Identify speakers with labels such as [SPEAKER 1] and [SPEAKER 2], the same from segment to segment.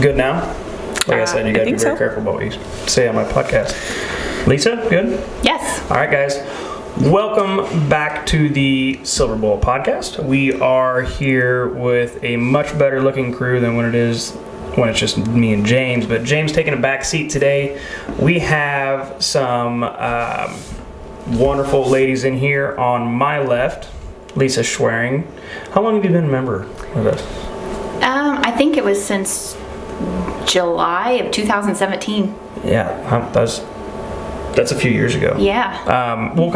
[SPEAKER 1] Good now? Like I said, you gotta be very careful about what you say on my podcast. Lisa, good?
[SPEAKER 2] Yes.
[SPEAKER 1] All right, guys. Welcome back to the Silver Bowl podcast. We are here with a much better looking crew than when it's just me and James. But James taking a back seat today. We have some wonderful ladies in here. On my left, Lisa Schwering. How long have you been a member of us?
[SPEAKER 2] I think it was since July of 2017.
[SPEAKER 1] Yeah, that's a few years ago.
[SPEAKER 2] Yeah.
[SPEAKER 1] We'll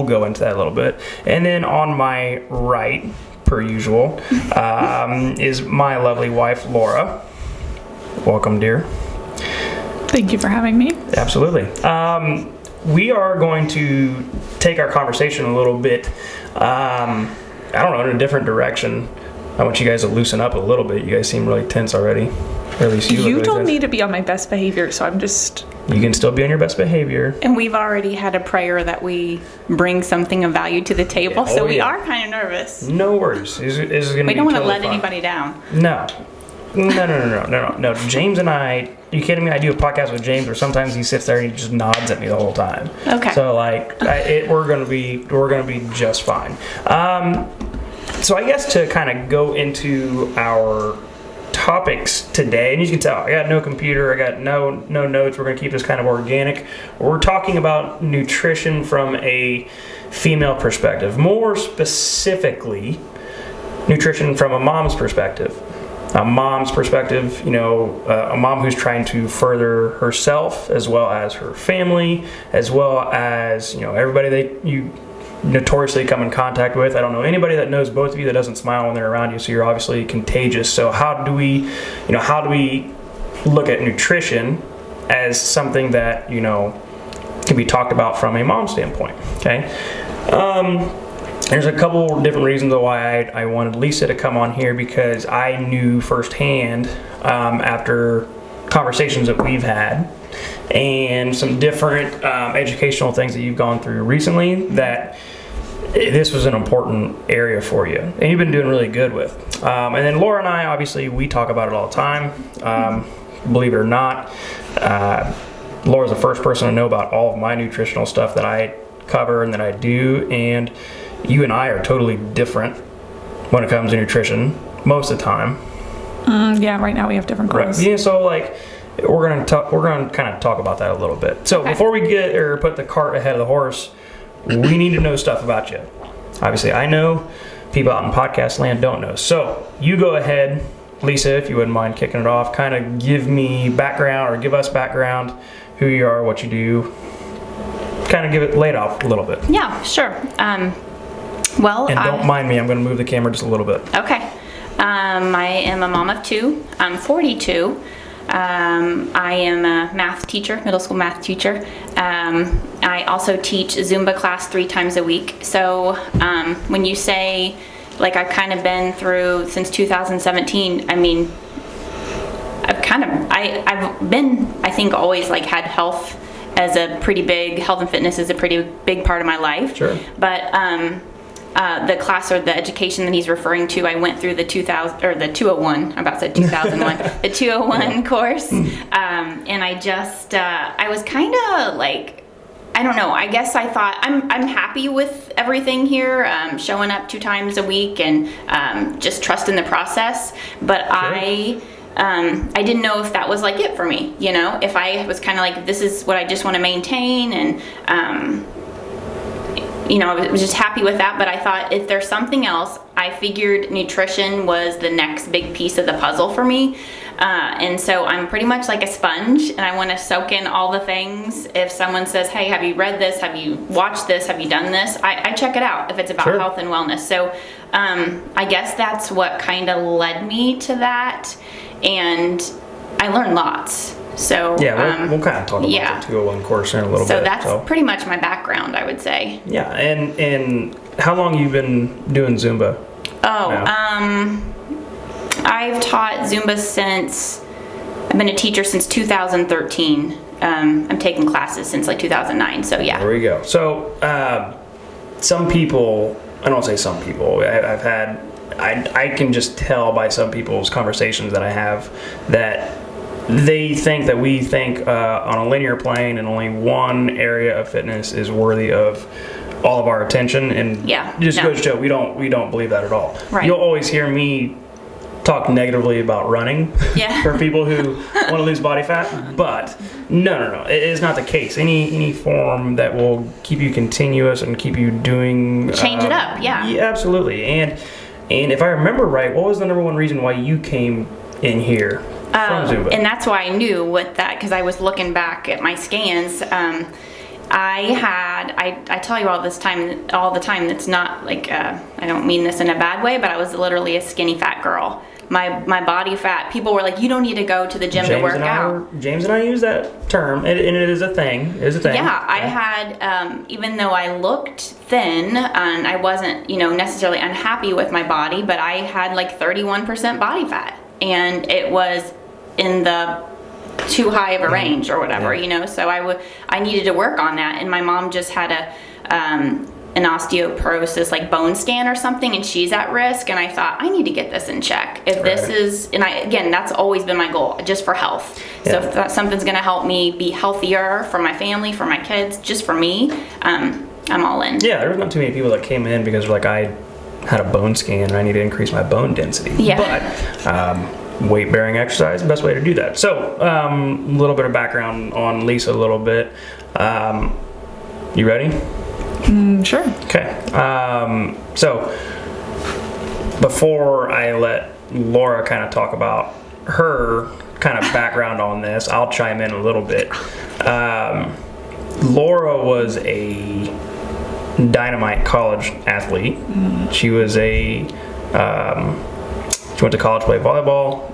[SPEAKER 1] go into that a little bit. And then on my right, per usual, is my lovely wife, Laura. Welcome, dear.
[SPEAKER 3] Thank you for having me.
[SPEAKER 1] Absolutely. We are going to take our conversation a little bit, in a different direction. I want you guys to loosen up a little bit. You guys seem really tense already. Or at least you
[SPEAKER 3] You
[SPEAKER 1] look
[SPEAKER 3] told
[SPEAKER 1] really
[SPEAKER 3] me to be on my best behavior, so I'm just...
[SPEAKER 1] You can still be on your best behavior.
[SPEAKER 2] And we've already had a prayer that we bring something of value to the table, so we are kind of nervous.
[SPEAKER 1] No worries. This is gonna
[SPEAKER 2] We don't want to let
[SPEAKER 1] fun.
[SPEAKER 2] anybody down.
[SPEAKER 1] No. No. James and I, you kidding me? I do a podcast with James where sometimes he sits there and he just nods at me the whole time.
[SPEAKER 2] Okay.
[SPEAKER 1] So we're gonna be just fine. So I guess to kind of go into our topics today, and you can tell I got no computer, I got no notes. We're gonna keep this kind of organic. We're talking about nutrition from a female perspective, more specifically, nutrition from a mom's perspective. A mom's perspective, a mom who's trying to further herself as well as her family, as well as everybody that you notoriously come in contact with. I don't know anybody that knows both of you that doesn't smile when they're around you, so you're obviously contagious. So how do we look at nutrition as something that can be talked about from a mom standpoint? Okay. There's a couple different reasons why I wanted Lisa to come on here, because I knew firsthand after conversations that we've had and some different educational things that you've gone through recently that this was an important area for you, and you've been doing really good with. And then Laura and I, obviously, we talk about it all the time. Believe it or not, Laura's the first person to know about all of my nutritional stuff that I cover and that I do, and you and I are totally different when it comes to nutrition most of the time.
[SPEAKER 3] Yeah, right now we have different goals.
[SPEAKER 1] Right. Yeah, so we're gonna kind of talk about that a little bit. So before we put the cart ahead of the horse, we need to know stuff about you. Obviously, I know. People out in podcast land don't know. So you go ahead, Lisa, if you wouldn't mind kicking it off. Kind of give me background, or give us background, who you are, what you do. Kind of lay it off a little bit.
[SPEAKER 2] Yeah, sure. And
[SPEAKER 1] don't mind me. I'm going to move the camera just a little bit.
[SPEAKER 2] Okay. I am a mom of two. I'm 42. I am a math teacher, middle school math teacher. I also teach Zumba class 3 times a week. So when you say, I've kind of been through since 2017, I mean, I've been, I think, always had health as a pretty big, health and fitness is a pretty big part of my life.
[SPEAKER 1] Sure.
[SPEAKER 2] But the class or the education that he's referring to, I went through the 201. I'm about to say 2001, the 201 course, and I just I was kind of I don't know. I guess I thought I'm happy with everything here, showing up 2 times a week and just trusting the process. But sure. I didn't know if that was it for me. If I was kind of this is what I just want to maintain, and I was just happy with that, but I thought if there's something else, I figured nutrition was the next big piece of the puzzle for me. And so I'm pretty much like a sponge, and I want to soak in all the things. If someone says, hey, have you read this? Have you watched this? Have you done this? I check it out if it's about
[SPEAKER 1] Sure.
[SPEAKER 2] health and wellness. So I guess that's what kind of led me to that. And I learned lots. So
[SPEAKER 1] yeah, we'll kind of talk about the 201 course in a little bit.
[SPEAKER 2] So that's pretty much my background, I would say.
[SPEAKER 1] Yeah, and how long you been doing Zumba?
[SPEAKER 2] I've taught Zumba since, I've been a teacher since 2013. I'm taking classes since 2009, so yeah.
[SPEAKER 1] There we go. So some people, I don't say some people, I've had I can just tell by some people's conversations that I have that they think that we think on a linear plane and only one area of fitness is worthy of all of our attention, and just goes to show we don't believe that at all.
[SPEAKER 2] Right.
[SPEAKER 1] You'll always hear me talk negatively about running for people who want to lose body fat, but no, it is not the case. Any form that will keep you continuous and keep you doing
[SPEAKER 2] change it up,
[SPEAKER 1] yeah, absolutely. And if I remember right, what was the number one reason why you came in here from Zumba?
[SPEAKER 2] And that's why I knew with that, because I was looking back at my scans. I tell you all the time, that's not like, I don't mean this in a bad way, but I was literally a skinny fat girl. My body fat, people were like, you don't need to go to the gym to work out.
[SPEAKER 1] James and I use that term, and it is a thing.
[SPEAKER 2] Yeah, I had, even though I looked thin, and I wasn't, necessarily unhappy with my body, but I had like 31% body fat, and it was in the too high of a range or whatever, so I needed to work on that. And my mom just had an osteoporosis, like bone scan or something, and she's at risk, and I thought, I need to get this in check. If this is, and again, that's always been my goal, just for health. So if something's gonna help me be healthier for my family, for my kids, just for me, I'm all in.
[SPEAKER 1] Yeah, there was not too many people that came in because like I had a bone scan and I need to increase my bone density. But weight bearing exercise, the best way to do that. So a little bit of background on Lisa, a little bit. You ready?
[SPEAKER 3] Sure.
[SPEAKER 1] Okay. So before I let Laura kind of talk about her kind of background on this, I'll chime in a little bit. Laura was a dynamite college athlete. She was she went to college to play volleyball.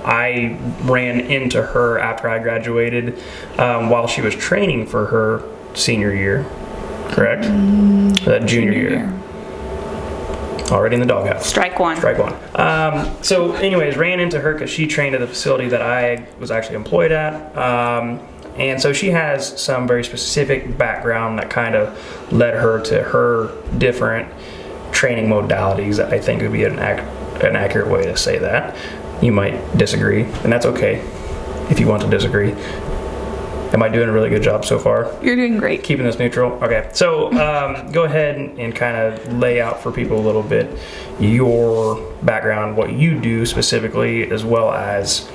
[SPEAKER 1] I ran into her after I graduated while she was training for her senior year. Correct? That junior year. Already in the doghouse.
[SPEAKER 2] Strike one.
[SPEAKER 1] So anyways, ran into her because she trained at the facility that I was actually employed at. And so she has some very specific background that kind of led her to her different training modalities that I think would be an accurate way to say that. You might disagree, and that's okay if you want to disagree. Am I doing a really good job so far?
[SPEAKER 3] You're doing great.
[SPEAKER 1] Keeping this neutral? Okay. So go ahead and kind of lay out for people a little bit your background, what you do specifically, as well as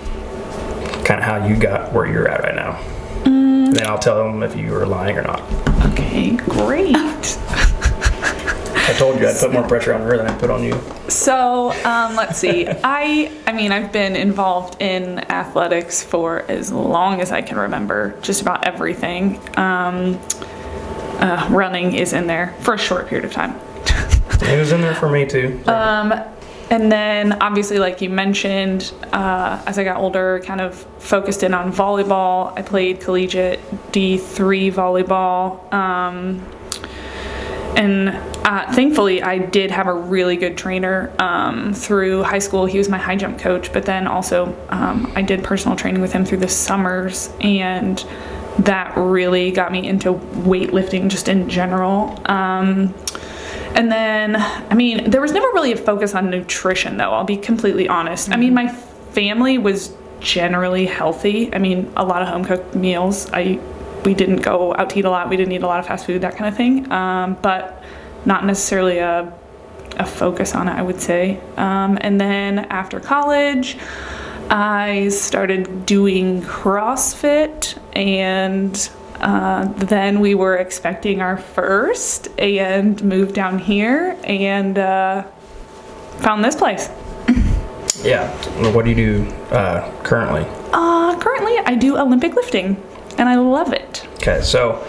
[SPEAKER 1] kind of how you got where you're at right now. And then I'll tell them if you were lying or not.
[SPEAKER 3] Okay, great.
[SPEAKER 1] I told you I'd put more pressure on her than I put on you.
[SPEAKER 3] So, let's see. I mean, I've been involved in athletics for as long as I can remember, just about everything. Running is in there for a short period of time.
[SPEAKER 1] It was in there for me too.
[SPEAKER 3] And then obviously, like you mentioned, as I got older, kind of focused in on volleyball. I played collegiate D3 volleyball. And thankfully, I did have a really good trainer through high school. He was my high jump coach, but then also I did personal training with him through the summers, and that really got me into weightlifting just in general. And then, I mean, there was never really a focus on nutrition, though, I'll be completely honest. I mean, my family was generally healthy. I mean, a lot of home-cooked meals. We didn't go out to eat a lot. We didn't eat a lot of fast food, that kind of thing. But not necessarily a focus on it, I would say. And then after college, I started doing CrossFit, and then we were expecting our first and moved down here and found this place.
[SPEAKER 1] Yeah. What do you do currently?
[SPEAKER 3] Currently, I do Olympic lifting, and I love it.
[SPEAKER 1] Okay, so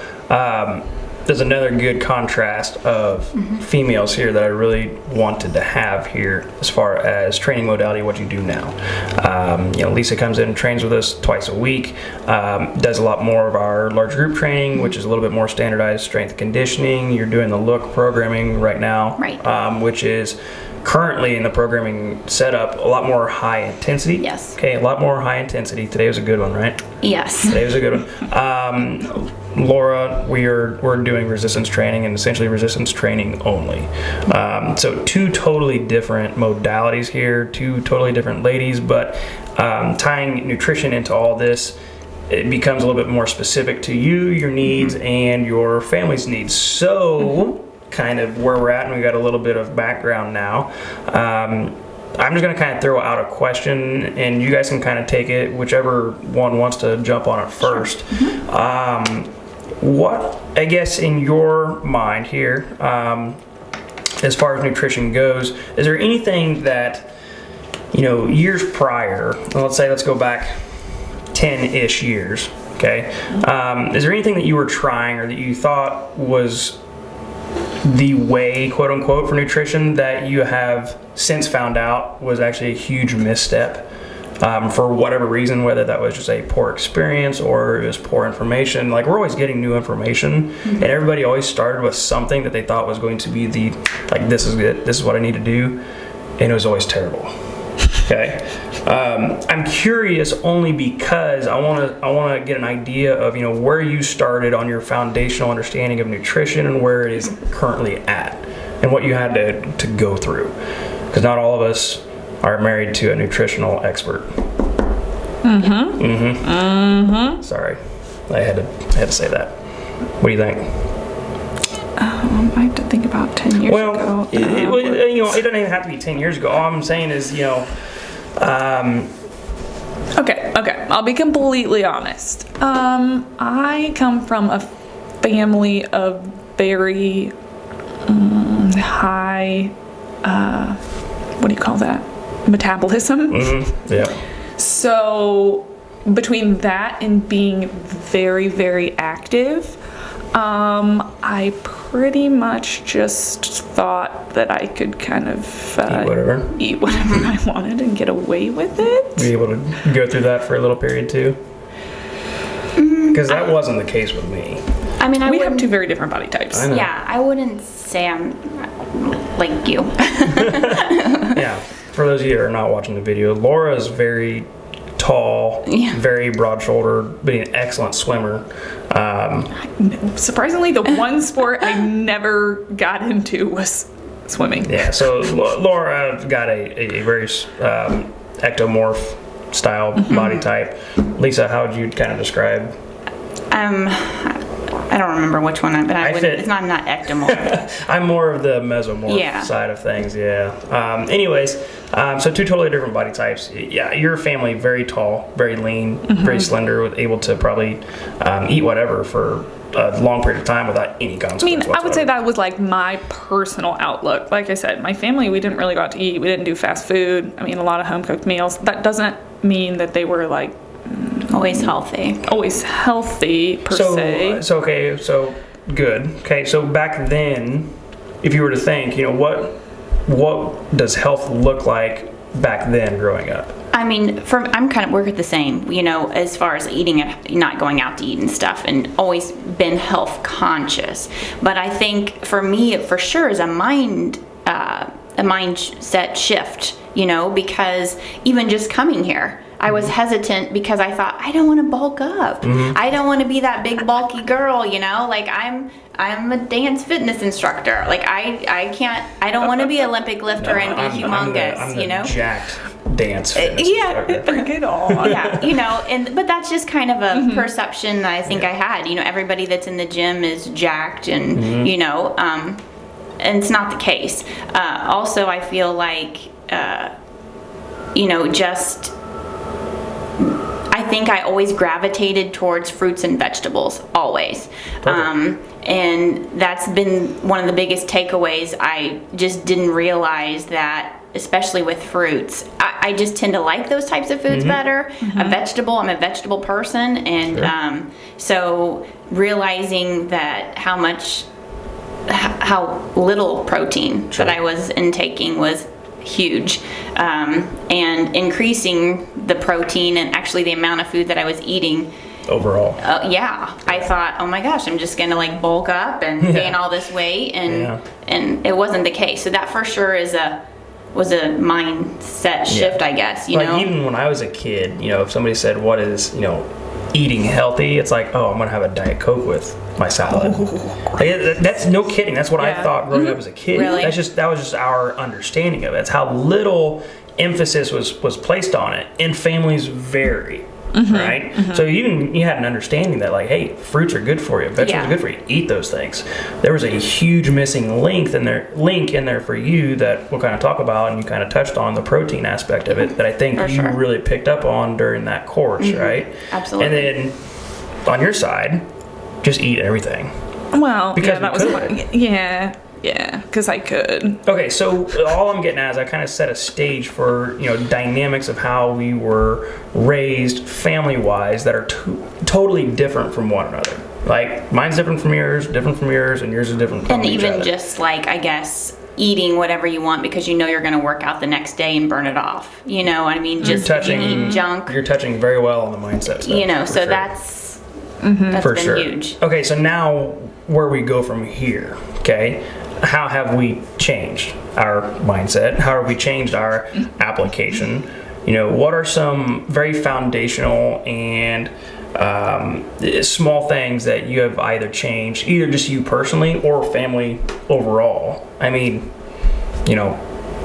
[SPEAKER 1] there's another good contrast of females here that I really wanted to have here as far as training modality, what you do now. Lisa comes in and trains with us twice a week, does a lot more of our large group training, which is a little bit more standardized strength and conditioning. You're doing the look programming right now,
[SPEAKER 2] right.
[SPEAKER 1] Which is currently in the programming setup, a lot more high intensity.
[SPEAKER 2] Yes.
[SPEAKER 1] Okay, a lot more high intensity. Today was a good one, right?
[SPEAKER 2] Yes.
[SPEAKER 1] Today was a good one. Laura, we're doing resistance training, and essentially resistance training only. So two totally different modalities here, two totally different ladies, but tying nutrition into all this, it becomes a little bit more specific to you, your needs, and your family's needs. So kind of where we're at, and we got a little bit of background now. I'm just going to kind of throw out a question, and you guys can kind of take it, whichever one wants to jump on it first. What, I guess, in your mind here, as far as nutrition goes, is there anything that, years prior, let's go back 10-ish years, okay? Is there anything that you were trying or that you thought was the way, quote unquote, for nutrition that you have since found out was actually a huge misstep for whatever reason, whether that was just a poor experience or it was poor information? Like, we're always getting new information, and everybody always started with something that they thought was going to be this is it, this is what I need to do, and it was always terrible. Okay. I'm curious only because I want to get an idea of where you started on your foundational understanding of nutrition and where it is currently at, and what you had to go through, because not all of us are married to a nutritional expert. Sorry, I had to say that. What do you think?
[SPEAKER 3] I have to think about 10 years ago.
[SPEAKER 1] It doesn't even have to be 10 years ago. All I'm saying is,
[SPEAKER 3] Okay, I'll be completely honest. I come from a family of very high, what do you call that? Metabolism.
[SPEAKER 1] Yeah.
[SPEAKER 3] So between that and being very, very active, I pretty much just thought that I could kind of eat whatever I wanted and get away with it.
[SPEAKER 1] Be able to go through that for a little period too? Because that wasn't the case with me.
[SPEAKER 2] I mean,
[SPEAKER 3] we have two very different body types.
[SPEAKER 1] I know.
[SPEAKER 2] Yeah, I wouldn't say I'm like you.
[SPEAKER 1] Yeah. For those of you that are not watching the video, Laura is very tall, very broad-shouldered, but an excellent swimmer.
[SPEAKER 3] Surprisingly, the one sport I never got into was swimming.
[SPEAKER 1] Yeah, so Laura got a very ectomorph style body type. Lisa, how would you kind of describe?
[SPEAKER 2] I don't remember which one, but I'm not ectomorph.
[SPEAKER 1] I'm more of the mesomorph side of things, yeah. Anyways, so two totally different body types. Yeah, your family, very tall, very lean, very slender, able to probably eat whatever for a long period of time without any consequence whatsoever.
[SPEAKER 3] I would say that was like my personal outlook. Like I said, my family, we didn't really go out to eat. We didn't do fast food. I mean, a lot of home-cooked meals. That doesn't mean that they were like
[SPEAKER 2] always healthy
[SPEAKER 3] per se.
[SPEAKER 1] So good. Okay, so back then, if you were to think, what does health look like back then growing up?
[SPEAKER 2] I mean, I'm kind of work the same, as far as eating and not going out to eat and stuff, and always been health conscious. But I think for me, for sure, is a mindset shift, because even just coming here, I was hesitant because I thought, I don't want to bulk up. I don't want to be that big bulky girl, like I'm a dance fitness instructor. Like I don't want to be an Olympic lifter and be humongous,
[SPEAKER 1] I'm the jacked dance fitness instructor.
[SPEAKER 3] Bring it on.
[SPEAKER 2] Yeah, but that's just kind of a perception that I think I had. everybody that's in the gym is jacked and, and it's not the case. Also, I feel like, I think I always gravitated towards fruits and vegetables, always. And that's been one of the biggest takeaways. I just didn't realize that, especially with fruits, I just tend to like those types of foods better. I'm a vegetable person, and so realizing that how little protein that I was intaking was huge, and increasing the protein and actually the amount of food that I was eating
[SPEAKER 1] overall.
[SPEAKER 2] I thought, oh my gosh, I'm just gonna bulk up and gain all this weight, and it wasn't the case. So that for sure is a was a mindset shift, I guess, you
[SPEAKER 1] like
[SPEAKER 2] know?
[SPEAKER 1] even when I was a kid, if somebody said, what is, eating healthy, it's like, oh, I'm gonna have a Diet Coke with my salad. Like, that's no kidding. That's what I thought growing up as a kid.
[SPEAKER 2] Really?
[SPEAKER 1] That was just our understanding of it. That's how little emphasis was placed on it. And families vary. Right? So you had an understanding that, like, hey, fruits are good for you, vegetables are good for you, eat those things. There was a huge missing link in there for you that we'll kind of talk about, and you kind of touched on the protein aspect of it that I think you really picked up on during that course, right?
[SPEAKER 2] Absolutely.
[SPEAKER 1] And then on your side, just eat everything.
[SPEAKER 3] Well,
[SPEAKER 1] Because
[SPEAKER 3] that
[SPEAKER 1] we
[SPEAKER 3] was
[SPEAKER 1] could.
[SPEAKER 3] yeah, because I could.
[SPEAKER 1] Okay, so all I'm getting at is I kind of set a stage for, dynamics of how we were raised family-wise that are totally different from one another. Like, mine's different from yours, and yours is different from
[SPEAKER 2] And
[SPEAKER 1] each
[SPEAKER 2] even
[SPEAKER 1] other.
[SPEAKER 2] just like, I guess, eating whatever you want because you know you're going to work out the next day and burn it off. You know what I mean? Just if you eat junk.
[SPEAKER 1] You're touching very well on the mindset stuff.
[SPEAKER 2] So that's been huge.
[SPEAKER 1] Okay, so now where we go from here, okay? How have we changed our mindset? How have we changed our application? What are some very foundational and small things that you have either changed, either just you personally or family overall? I mean,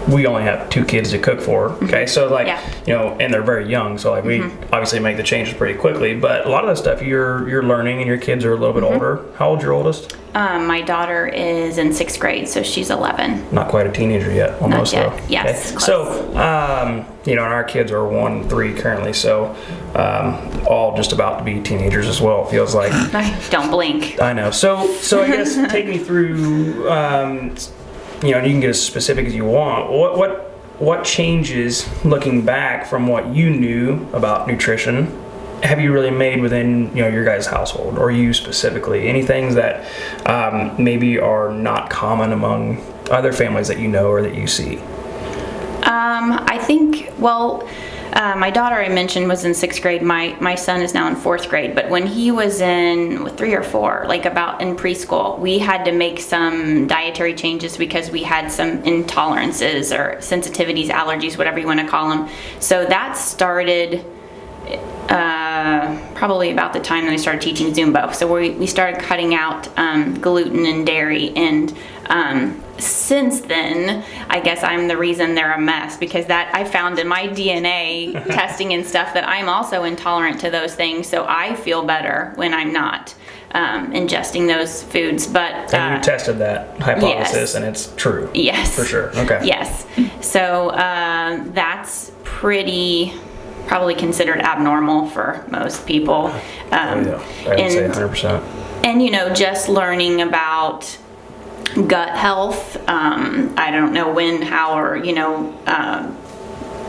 [SPEAKER 1] we only have 2 kids to cook for, okay? So, like, and they're very young, so, like, we obviously make the changes pretty quickly, but a lot of the stuff you're learning, and your kids are a little bit older. How old's your oldest?
[SPEAKER 2] My daughter is in 6th grade, so she's 11.
[SPEAKER 1] Not quite a teenager yet, almost.
[SPEAKER 2] Not yet.
[SPEAKER 1] Though.
[SPEAKER 2] Yes,
[SPEAKER 1] Okay.
[SPEAKER 2] close.
[SPEAKER 1] So, and our kids are 1 and 3 currently, so all just about to be teenagers as well, it feels like.
[SPEAKER 2] Don't blink.
[SPEAKER 1] I know. So I guess take me through, you can get as specific as you want. What changes, looking back from what you knew about nutrition, have you really made within your guys' household, or you specifically? Any things that maybe are not common among other families that you know or that you see?
[SPEAKER 2] I think, my daughter I mentioned was in 6th grade. My son is now in 4th grade. But when he was in 3 or 4, like about in preschool, we had to make some dietary changes because we had some intolerances or sensitivities, allergies, whatever you want to call them. So that started probably about the time that I started teaching Zumba. So we started cutting out gluten and dairy, and since then, I guess I'm the reason they're a mess, because that I found in my DNA testing and stuff that I'm also intolerant to those things. So I feel better when I'm not ingesting those foods. But
[SPEAKER 1] and you tested that hypothesis, and it's true.
[SPEAKER 2] Yes,
[SPEAKER 1] for sure. Okay.
[SPEAKER 2] Yes. So that's probably considered abnormal for most people.
[SPEAKER 1] I would say 100%.
[SPEAKER 2] And just learning about gut health. I don't know when, how, or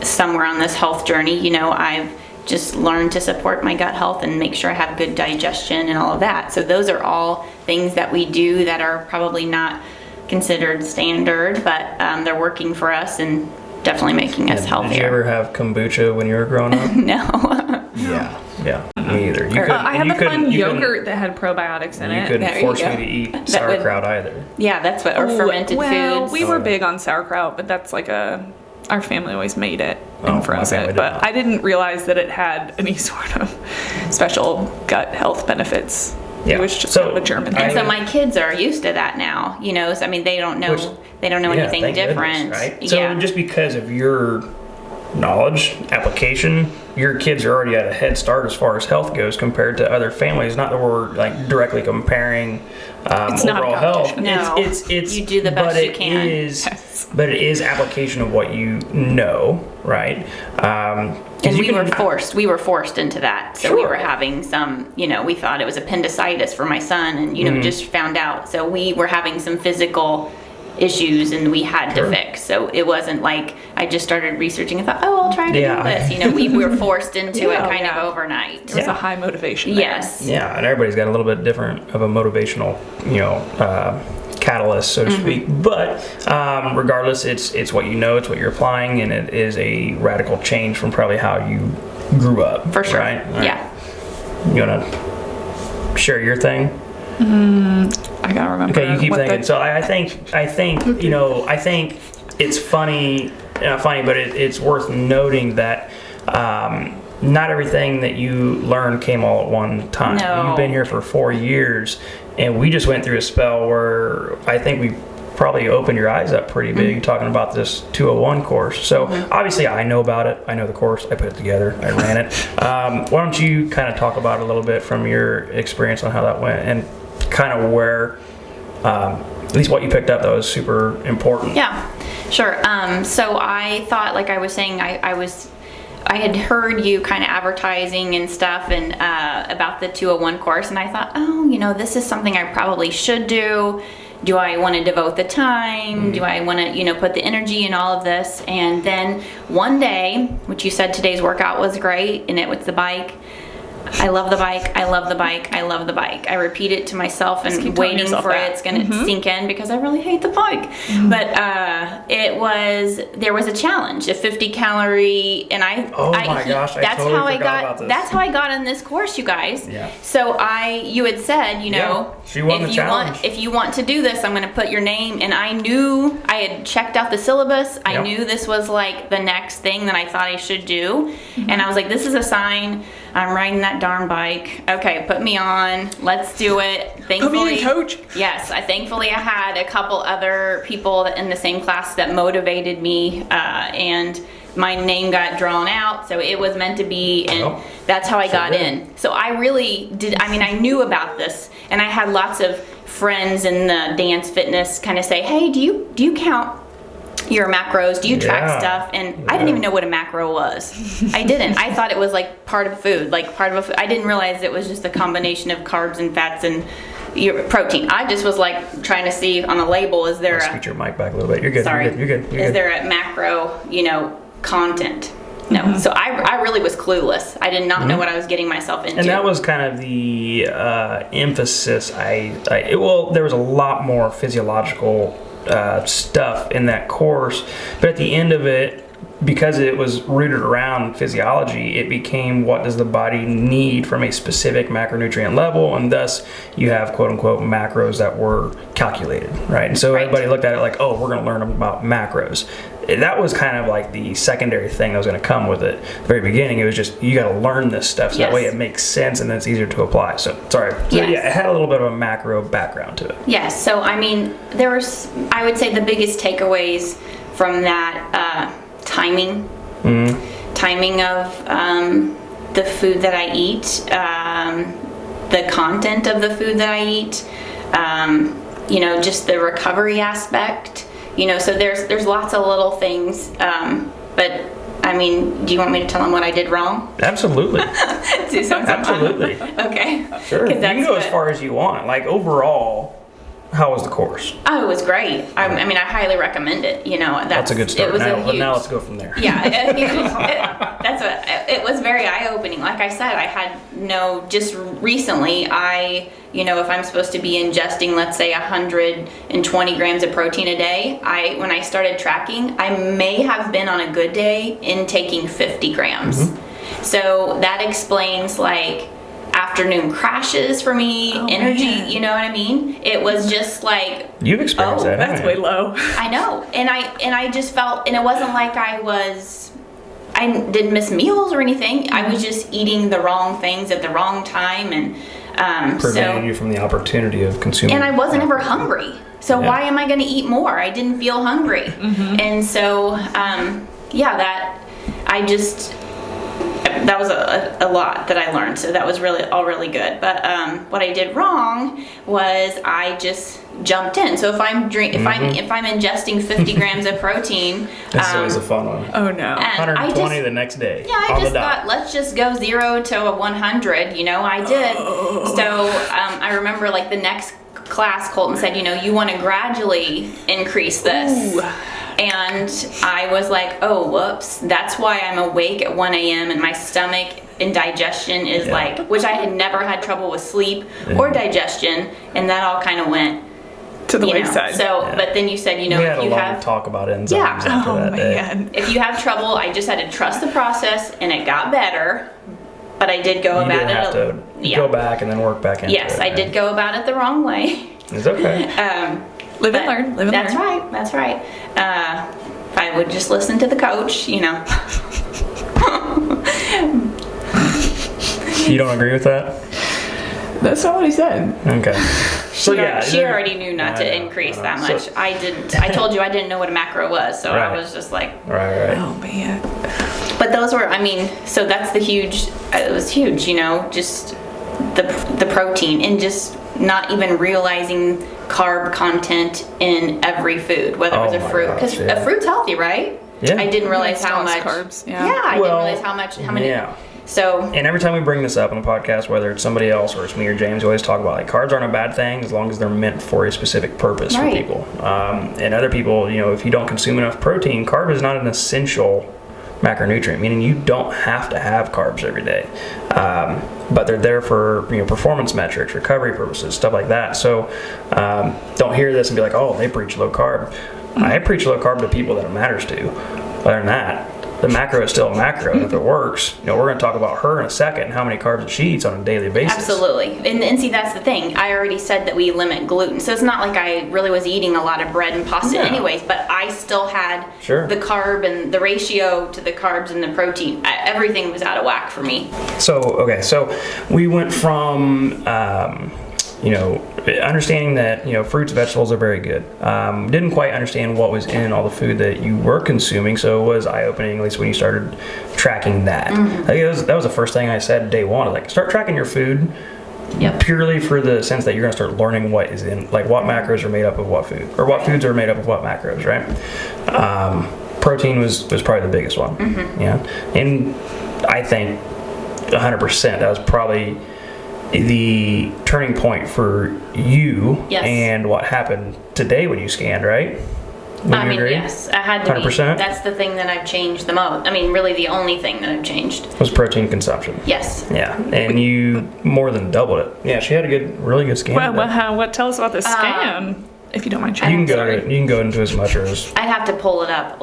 [SPEAKER 2] somewhere on this health journey, I've just learned to support my gut health and make sure I have good digestion and all of that. So those are all things that we do that are probably not considered standard, but they're working for us and definitely making us healthier.
[SPEAKER 1] Did you ever have kombucha when you were growing up?
[SPEAKER 2] No.
[SPEAKER 1] Yeah, me either.
[SPEAKER 3] I had the fun yogurt that had probiotics in it.
[SPEAKER 1] You couldn't force me to eat sauerkraut either.
[SPEAKER 2] Yeah, that's what, or fermented foods.
[SPEAKER 3] We were big on sauerkraut, but that's like our family always made it and froze it. But
[SPEAKER 1] not.
[SPEAKER 3] I didn't realize that it had any sort of special gut health benefits.
[SPEAKER 1] Yeah.
[SPEAKER 3] It was just kind of a German thing.
[SPEAKER 2] And so my kids are used to that now, So, I mean, they don't know anything
[SPEAKER 1] thank
[SPEAKER 2] different.
[SPEAKER 1] Goodness, right? So just because of your knowledge, application, your kids are already at a head start as far as health goes compared to other families. Not that we're like directly comparing
[SPEAKER 3] it's
[SPEAKER 1] overall health.
[SPEAKER 2] No,
[SPEAKER 1] it's
[SPEAKER 2] you do the best you can.
[SPEAKER 1] But it is application of what you know, right?
[SPEAKER 2] And we were forced into that. So we were having some, we thought it was appendicitis for my son, and we just found out. So we were having some physical issues and we had to fix. So it wasn't like I just started researching and thought, I'll try to do this. We were forced into it kind of overnight.
[SPEAKER 3] There was a high motivation there.
[SPEAKER 2] Yes.
[SPEAKER 1] Yeah, and everybody's got a little bit different of a motivational, catalyst, so to speak. But regardless, it's what you know, it's what you're applying, and it is a radical change from probably how you grew up.
[SPEAKER 2] For sure.
[SPEAKER 1] Right?
[SPEAKER 2] Yeah.
[SPEAKER 1] You want to share your thing?
[SPEAKER 3] I gotta remember.
[SPEAKER 1] Okay, you keep thinking. So I think I think it's funny not funny, but it's worth noting that not everything that you learned came all at one time.
[SPEAKER 2] No.
[SPEAKER 1] You've been here for 4 years, and we just went through a spell where I think we probably opened your eyes up pretty big talking about this 201 course. So obviously I know about it. I know the course. I put it together. I ran it. Why don't you kind of talk about it a little bit from your experience on how that went and kind of where, at least what you picked up that was super important.
[SPEAKER 2] Yeah, sure. So I thought, like I was saying, I had heard you kind of advertising and stuff and about the 201 course, and I thought, oh, this is something I probably should do. Do I want to devote the time? Do I want to, put the energy in all of this? And then one day, which you said today's workout was great, and it was the bike. I love the bike. I love the bike. I love the bike. I repeat it to myself and waiting for it's going to sink in because I really hate the bike. But there was a challenge, a 50 calorie, and
[SPEAKER 1] gosh, I
[SPEAKER 2] that's
[SPEAKER 1] totally
[SPEAKER 2] how I
[SPEAKER 1] forgot
[SPEAKER 2] got.
[SPEAKER 1] about this.
[SPEAKER 2] That's how I got on this course, you guys.
[SPEAKER 1] Yeah.
[SPEAKER 2] So you had said,
[SPEAKER 1] she won the challenge.
[SPEAKER 2] If you want to do this, I'm going to put your name. And I knew I had checked out the syllabus. I knew this was like the next thing that I thought I should do, and I was like, this is a sign. I'm riding that darn bike. Okay, put me on. Let's do it. Thankfully,
[SPEAKER 3] put me in, coach.
[SPEAKER 2] Yes, thankfully I had a couple other people in the same class that motivated me, and my name got drawn out, so it was meant to be, and that's how I got in. So I really did. I mean, I knew about this, and I had lots of friends in the dance fitness kind of say, "Hey, do you count your macros? Do you track stuff?" And I didn't even know what a macro was. I didn't. I thought it was like part of food, like part of a food. I didn't realize it was just a combination of carbs and fats and your protein. I just was like trying to see on the label, is there
[SPEAKER 1] Scoot your mic back a little bit. You're good.
[SPEAKER 2] Sorry.
[SPEAKER 1] You're good.
[SPEAKER 2] Is there a macro, content? No. So I really was clueless. I did not know what I was getting myself into.
[SPEAKER 1] And that was kind of the emphasis. There was a lot more physiological stuff in that course, but at the end of it, because it was rooted around physiology, it became what does the body need from a specific macronutrient level, and thus you have quote unquote macros that were calculated, right? And so everybody looked at it like, oh, we're going to learn about macros. That was kind of like the secondary thing that was going to come with it. At the very beginning, it was just, you got to learn this stuff so that way it makes sense and then it's easier to apply. So, sorry. So, yeah, it had a little bit of a macro background to it.
[SPEAKER 2] Yes. So, I mean, there was, I would say the biggest takeaways from that timing. Timing of the food that I eat, the content of the food that I eat, just the recovery aspect. So there's lots of little things, but I mean, do you want me to tell them what I did wrong?
[SPEAKER 1] Absolutely.
[SPEAKER 2] Absolutely. Okay.
[SPEAKER 1] Sure. You can go as far as you want. Like overall, how was the course?
[SPEAKER 2] Oh, it was great. I mean, I highly recommend it.
[SPEAKER 1] That's a good start. Now let's go from there.
[SPEAKER 2] Yeah, it was very eye-opening. Like I said, I had just recently, if I'm supposed to be ingesting, let's say 120 grams of protein a day, when I started tracking, I may have been on a good day intaking 50 grams. So that explains afternoon crashes for me, energy, you know what I mean? It was just like,
[SPEAKER 1] you've experienced that.
[SPEAKER 3] That's way low.
[SPEAKER 2] I know. And I just felt, and it wasn't like I didn't miss meals or anything. I was just eating the wrong things at the wrong time, and
[SPEAKER 1] preventing you from the opportunity of consuming.
[SPEAKER 2] And I wasn't ever hungry. So why am I going to eat more? I didn't feel hungry. And so, that was a lot that I learned, so that was really good. But what I did wrong was I just jumped in. So if I'm ingesting 50 grams of protein,
[SPEAKER 1] that's always a fun one.
[SPEAKER 3] Oh no,
[SPEAKER 1] 120 the next day.
[SPEAKER 2] Yeah, I just thought let's just go 0 to 100. I did. So I remember the next class, Colton said, you want to gradually increase this. Ooh. And I was like, oh, whoops. That's why I'm awake at 1 a.m. and my stomach and digestion is which I had never had trouble with sleep or digestion. And that all kind of went
[SPEAKER 3] to the wayside.
[SPEAKER 2] So, but then you said,
[SPEAKER 1] we had a long talk about enzymes after that day.
[SPEAKER 2] If you have trouble, I just had to trust the process and it got better. But I did go about it. You
[SPEAKER 1] have to go back and then work back into it.
[SPEAKER 2] Yes, I did go about it the wrong way.
[SPEAKER 1] It's okay.
[SPEAKER 3] Live and learn.
[SPEAKER 2] That's right. if I would just listen to the coach,
[SPEAKER 1] You don't agree with that?
[SPEAKER 3] That's not what he said.
[SPEAKER 1] Okay. So
[SPEAKER 2] she already knew not to increase that much.
[SPEAKER 1] So,
[SPEAKER 2] I didn't. I told you I didn't know what a macro was, so
[SPEAKER 1] Right.
[SPEAKER 2] I was just like,
[SPEAKER 1] right.
[SPEAKER 3] Oh man.
[SPEAKER 2] but those were, so that's it was huge, just the protein and just not even realizing carb content in every food, whether it was
[SPEAKER 1] Oh
[SPEAKER 2] a
[SPEAKER 1] my
[SPEAKER 2] fruit,
[SPEAKER 1] gosh,
[SPEAKER 2] because
[SPEAKER 1] yeah.
[SPEAKER 2] a fruit's healthy, right?
[SPEAKER 1] Yeah.
[SPEAKER 2] I didn't realize
[SPEAKER 3] It's
[SPEAKER 2] how
[SPEAKER 3] lost
[SPEAKER 2] much
[SPEAKER 3] carbs, yeah.
[SPEAKER 2] I didn't
[SPEAKER 1] Well,
[SPEAKER 2] realize how many.
[SPEAKER 1] Yeah.
[SPEAKER 2] So
[SPEAKER 1] And every time we bring this up on the podcast, whether it's somebody else or it's me or James, we always talk about carbs aren't a bad thing as long as they're meant for a specific purpose for
[SPEAKER 2] Right.
[SPEAKER 1] people. And other people, if you don't consume enough protein, carb is not an essential macronutrient, meaning you don't have to have carbs every day. But they're there for performance metrics, recovery purposes, stuff like that. So don't hear this and be like, oh, they preach low carb. I preach low carb to people that it matters to. Other than that, the macro is still a macro, and if it works, we're going to talk about her in a second and how many carbs she eats on a daily basis.
[SPEAKER 2] absolutely, and see, that's the thing. I already said that we limit gluten, so it's not like I really was eating a lot of bread and pasta
[SPEAKER 1] Yeah.
[SPEAKER 2] anyways, but I still had
[SPEAKER 1] Sure.
[SPEAKER 2] the carb and the ratio to the carbs and the protein. Everything was out of whack for me.
[SPEAKER 1] So we went from understanding that fruits, vegetables are very good. Didn't quite understand what was in all the food that you were consuming, so it was eye-opening, at least when you started tracking that. I think that was the first thing I said day one. Start tracking your food.
[SPEAKER 2] Yep.
[SPEAKER 1] Purely for the sense that you're going to start learning what is in, what macros are made up of what food, or what foods are made up of what macros, right? Protein was probably the biggest one. Yeah, and I think 100% that was probably the turning point for you.
[SPEAKER 2] Yes.
[SPEAKER 1] And what happened today when you scanned, right? Would you agree?
[SPEAKER 2] Yes, I had to
[SPEAKER 1] 100%?
[SPEAKER 2] be. That's the thing that I've changed the most. Really the only thing that I've changed.
[SPEAKER 1] Was protein consumption.
[SPEAKER 2] Yes.
[SPEAKER 1] Yeah, and you more than doubled it. Yeah, she had a really good scan.
[SPEAKER 3] Well, tell us about the scan, if you don't mind sharing.
[SPEAKER 1] You can go into as much as.
[SPEAKER 2] I'd have to pull it up,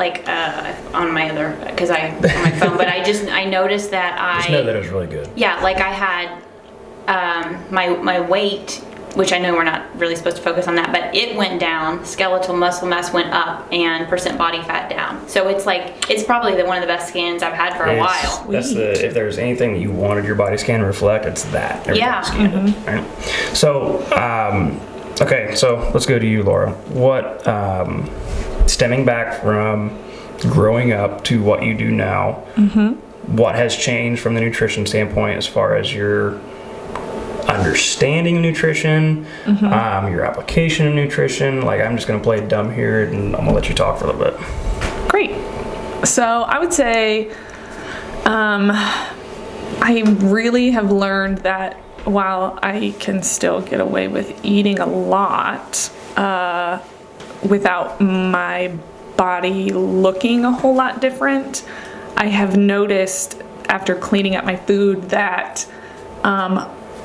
[SPEAKER 2] on my other, because on my phone. But I noticed that
[SPEAKER 1] Just know that it was really good.
[SPEAKER 2] Yeah, I had my weight, which I know we're not really supposed to focus on that, but it went down. Skeletal muscle mass went up, and percent body fat down. So it's probably one of the best scans I've had for a while.
[SPEAKER 1] That's if there's anything that you wanted your body scan to reflect, it's that.
[SPEAKER 2] Yeah.
[SPEAKER 1] Scanned it, right? So, okay, so let's go to you, Laura. What, stemming back from growing up to what you do now, what has changed from the nutrition standpoint as far as your understanding of nutrition, your application of nutrition? I'm just going to play dumb here, and I'm going to let you talk for a little bit.
[SPEAKER 3] Great. So I would say I really have learned that while I can still get away with eating a lot without my body looking a whole lot different, I have noticed after cleaning up my food that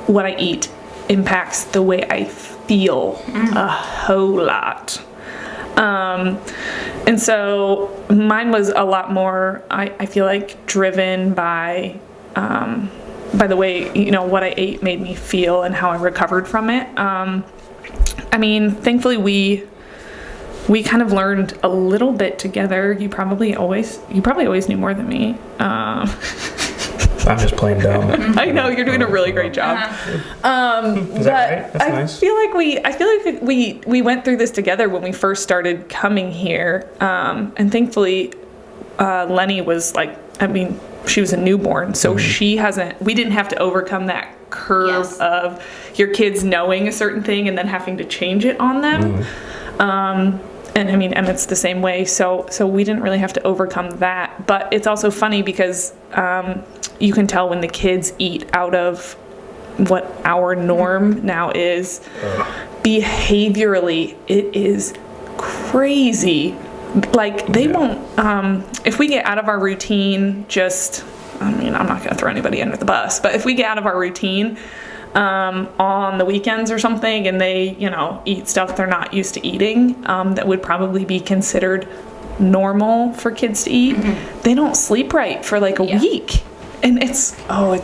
[SPEAKER 3] what I eat impacts the way I feel a whole lot. And so mine was a lot more, I feel driven by the way, what I ate made me feel and how I recovered from it. Thankfully we kind of learned a little bit together. You probably always knew more than me.
[SPEAKER 1] I'm just playing dumb.
[SPEAKER 3] I know you're doing a really great job.
[SPEAKER 1] Is that right? That's nice.
[SPEAKER 3] I feel like we went through this together when we first started coming here, and thankfully, Lenny was she was a newborn, so we didn't have to overcome that curve of your kids knowing a certain thing and then having to change it on them. And Emmett's the same way, so we didn't really have to overcome that. But it's also funny because you can tell when the kids eat out of what our norm now is. Behaviorally, it is crazy. They won't, if we get out of our routine, I'm not going to throw anybody under the bus, but if we get out of our routine on the weekends or something and they, eat stuff they're not used to eating, that would probably be considered normal for kids to eat, they don't sleep right for a week. And it's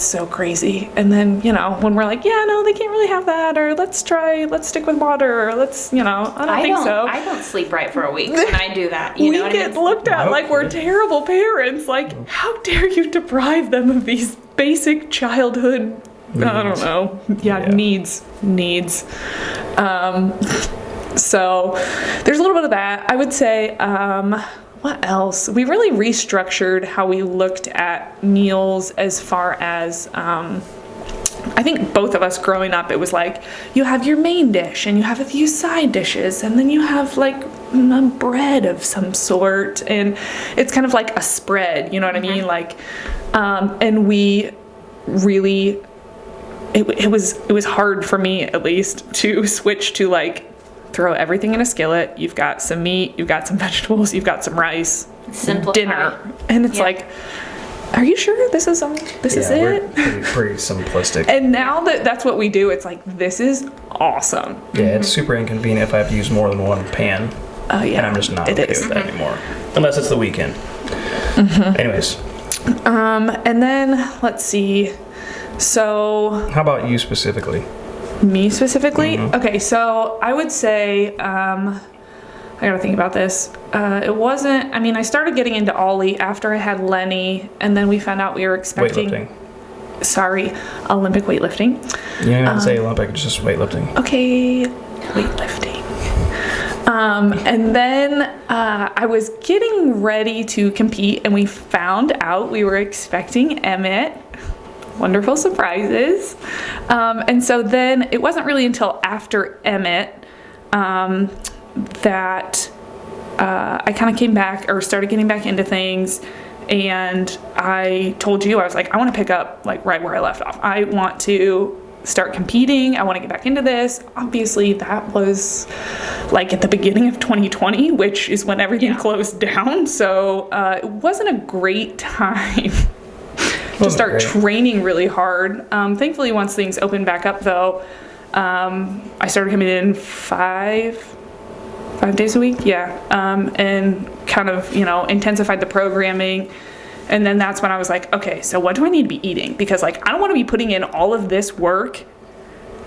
[SPEAKER 3] so crazy. And then, when we're like, yeah, no, they can't really have that, or let's stick with water, or let's, I don't think so.
[SPEAKER 2] I don't sleep right for a week when I do that.
[SPEAKER 3] We get looked at like we're terrible parents. Like, how dare you deprive them of these basic childhood, I don't know. Yeah. Needs. So there's a little bit of that. I would say, what else? We really restructured how we looked at meals as far as, I think both of us growing up, it was like, you have your main dish and you have a few side dishes and then you have like a bread of some sort, and it's kind of like a spread, you know what I mean? Like, and we really, it was hard for me at least to switch to like, throw everything in a skillet. You've got some meat, you've got some vegetables, you've got some rice,
[SPEAKER 2] Simplify.
[SPEAKER 3] dinner, and it's like, are you sure this is it?
[SPEAKER 1] Pretty simplistic.
[SPEAKER 3] And now that's what we do, it's like, this is awesome.
[SPEAKER 1] Yeah, it's super inconvenient if I have to use more than one pan.
[SPEAKER 3] Oh yeah,
[SPEAKER 1] and I'm just not okay with that anymore, unless it's the weekend. Anyways,
[SPEAKER 3] and then let's see. So,
[SPEAKER 1] how about you specifically?
[SPEAKER 3] Me specifically? Okay, so I would say, I gotta think about this. It wasn't, I started getting into Ollie after I had Lenny, and then we found out we were expecting...
[SPEAKER 1] Weightlifting.
[SPEAKER 3] Sorry, Olympic weightlifting.
[SPEAKER 1] You didn't even say Olympic, it's just weightlifting.
[SPEAKER 3] Okay, weightlifting. And then I was getting ready to compete, and we found out we were expecting Emmett. Wonderful surprises. And so then it wasn't really until after Emmett that I kind of came back or started getting back into things. And I told you, I was like, I want to pick up like right where I left off. I want to start competing. I want to get back into this. Obviously, that was like at the beginning of 2020, which is when everything closed down. So it wasn't a great time to start training really hard. Thankfully, once things opened back up, though, I started coming in five days a week, and kind of, intensified the programming. And then that's when I was like, okay, so what do I need to be eating? Because, like, I don't want to be putting in all of this work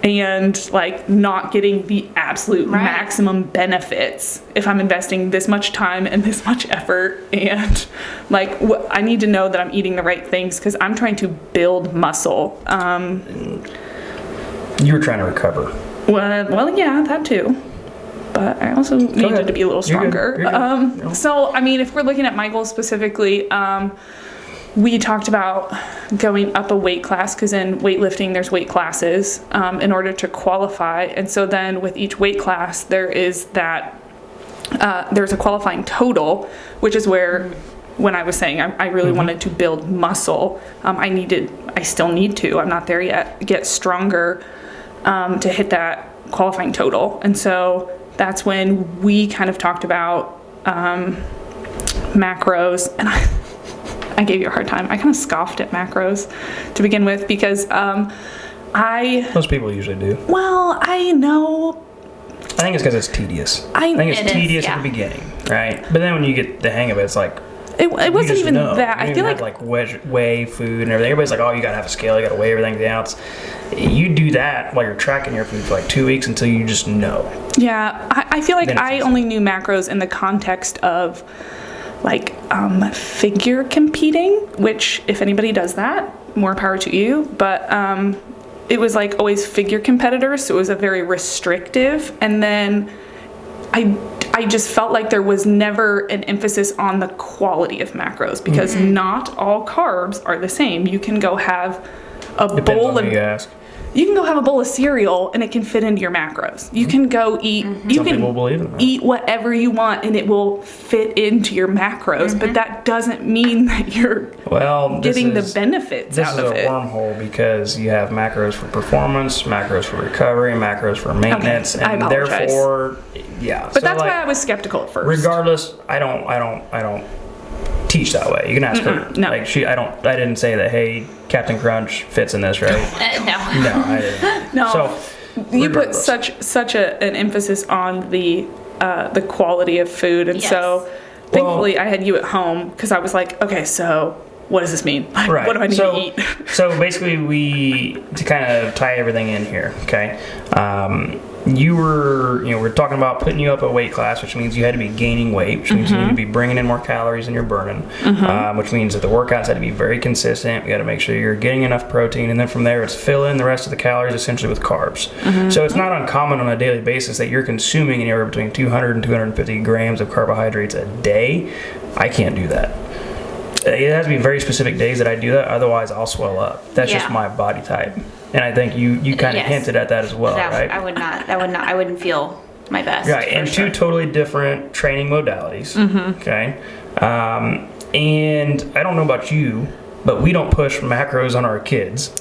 [SPEAKER 3] and, like, not getting the absolute maximum benefits if I'm investing this much time and this much effort. And, like, I need to know that I'm eating the right things because I'm trying to build muscle.
[SPEAKER 1] You were trying to recover.
[SPEAKER 3] Well, yeah, that too. But I also needed to be a little stronger.
[SPEAKER 1] You're good.
[SPEAKER 3] So, if we're looking at my goals specifically, we talked about going up a weight class because in weightlifting there's weight classes in order to qualify. And so then with each weight class there is that there's a qualifying total, which is where when I was saying I really wanted to build muscle, I still need to, I'm not there yet, get stronger to hit that qualifying total. And so that's when we kind of talked about macros, and I gave you a hard time. I kind of scoffed at macros to begin with because
[SPEAKER 1] most people usually do.
[SPEAKER 3] Well, I know.
[SPEAKER 1] I think it's because it's tedious. I think it's tedious at the beginning, right? But then when you get the hang of it, it's like
[SPEAKER 3] it wasn't even that.
[SPEAKER 1] I feel like weigh food and everything. Everybody's like, oh, you gotta have a scale, you gotta weigh everything down. You do that while you're tracking your food for like 2 weeks until you just know.
[SPEAKER 3] Yeah, I feel like I only knew macros in the context of like figure competing, which if anybody does that, more power to you. But it was like always figure competitors, so it was a very restrictive. And then I just felt like there was never an emphasis on the quality of macros because not all carbs are the same. You can go have a bowl of... You can go have a bowl of cereal and it can fit into your macros. You can go eat, you can eat whatever you want and it will fit into your macros, but that doesn't mean that you're getting the benefits out of it.
[SPEAKER 1] This is a wormhole because you have macros for performance, macros for recovery, macros for maintenance, and therefore,
[SPEAKER 3] But so that's why I was skeptical at first.
[SPEAKER 1] Regardless, I don't teach that way. You can ask her.
[SPEAKER 3] No.
[SPEAKER 1] Like I didn't say that. Hey, Captain Crunch fits in this, right?
[SPEAKER 2] No.
[SPEAKER 1] No, I didn't.
[SPEAKER 3] No.
[SPEAKER 1] So
[SPEAKER 3] you put such an emphasis on the quality of food, and so thankfully I had you at home because I was like, okay, so what does this mean? Like,
[SPEAKER 1] Right.
[SPEAKER 3] what do I need to eat?
[SPEAKER 1] So basically, to kind of tie everything in here, okay? We're talking about putting you up a weight class, which means you had to be gaining weight, which means you need to be bringing in more calories than you're burning, which means that the workouts had to be very consistent. We got to make sure you're getting enough protein, and then from there, it's fill in the rest of the calories essentially with carbs. So it's not uncommon on a daily basis that you're consuming anywhere between 200 and 250 grams of carbohydrates a day. I can't do that. It has to be very specific days that I do that. Otherwise, I'll swell up. That's just my body type. And I think you kind of hinted at that as well, right?
[SPEAKER 2] I would not. I wouldn't feel my best.
[SPEAKER 1] Right, and two totally different training modalities. Okay, and I don't know about you, but we don't push macros on our kids.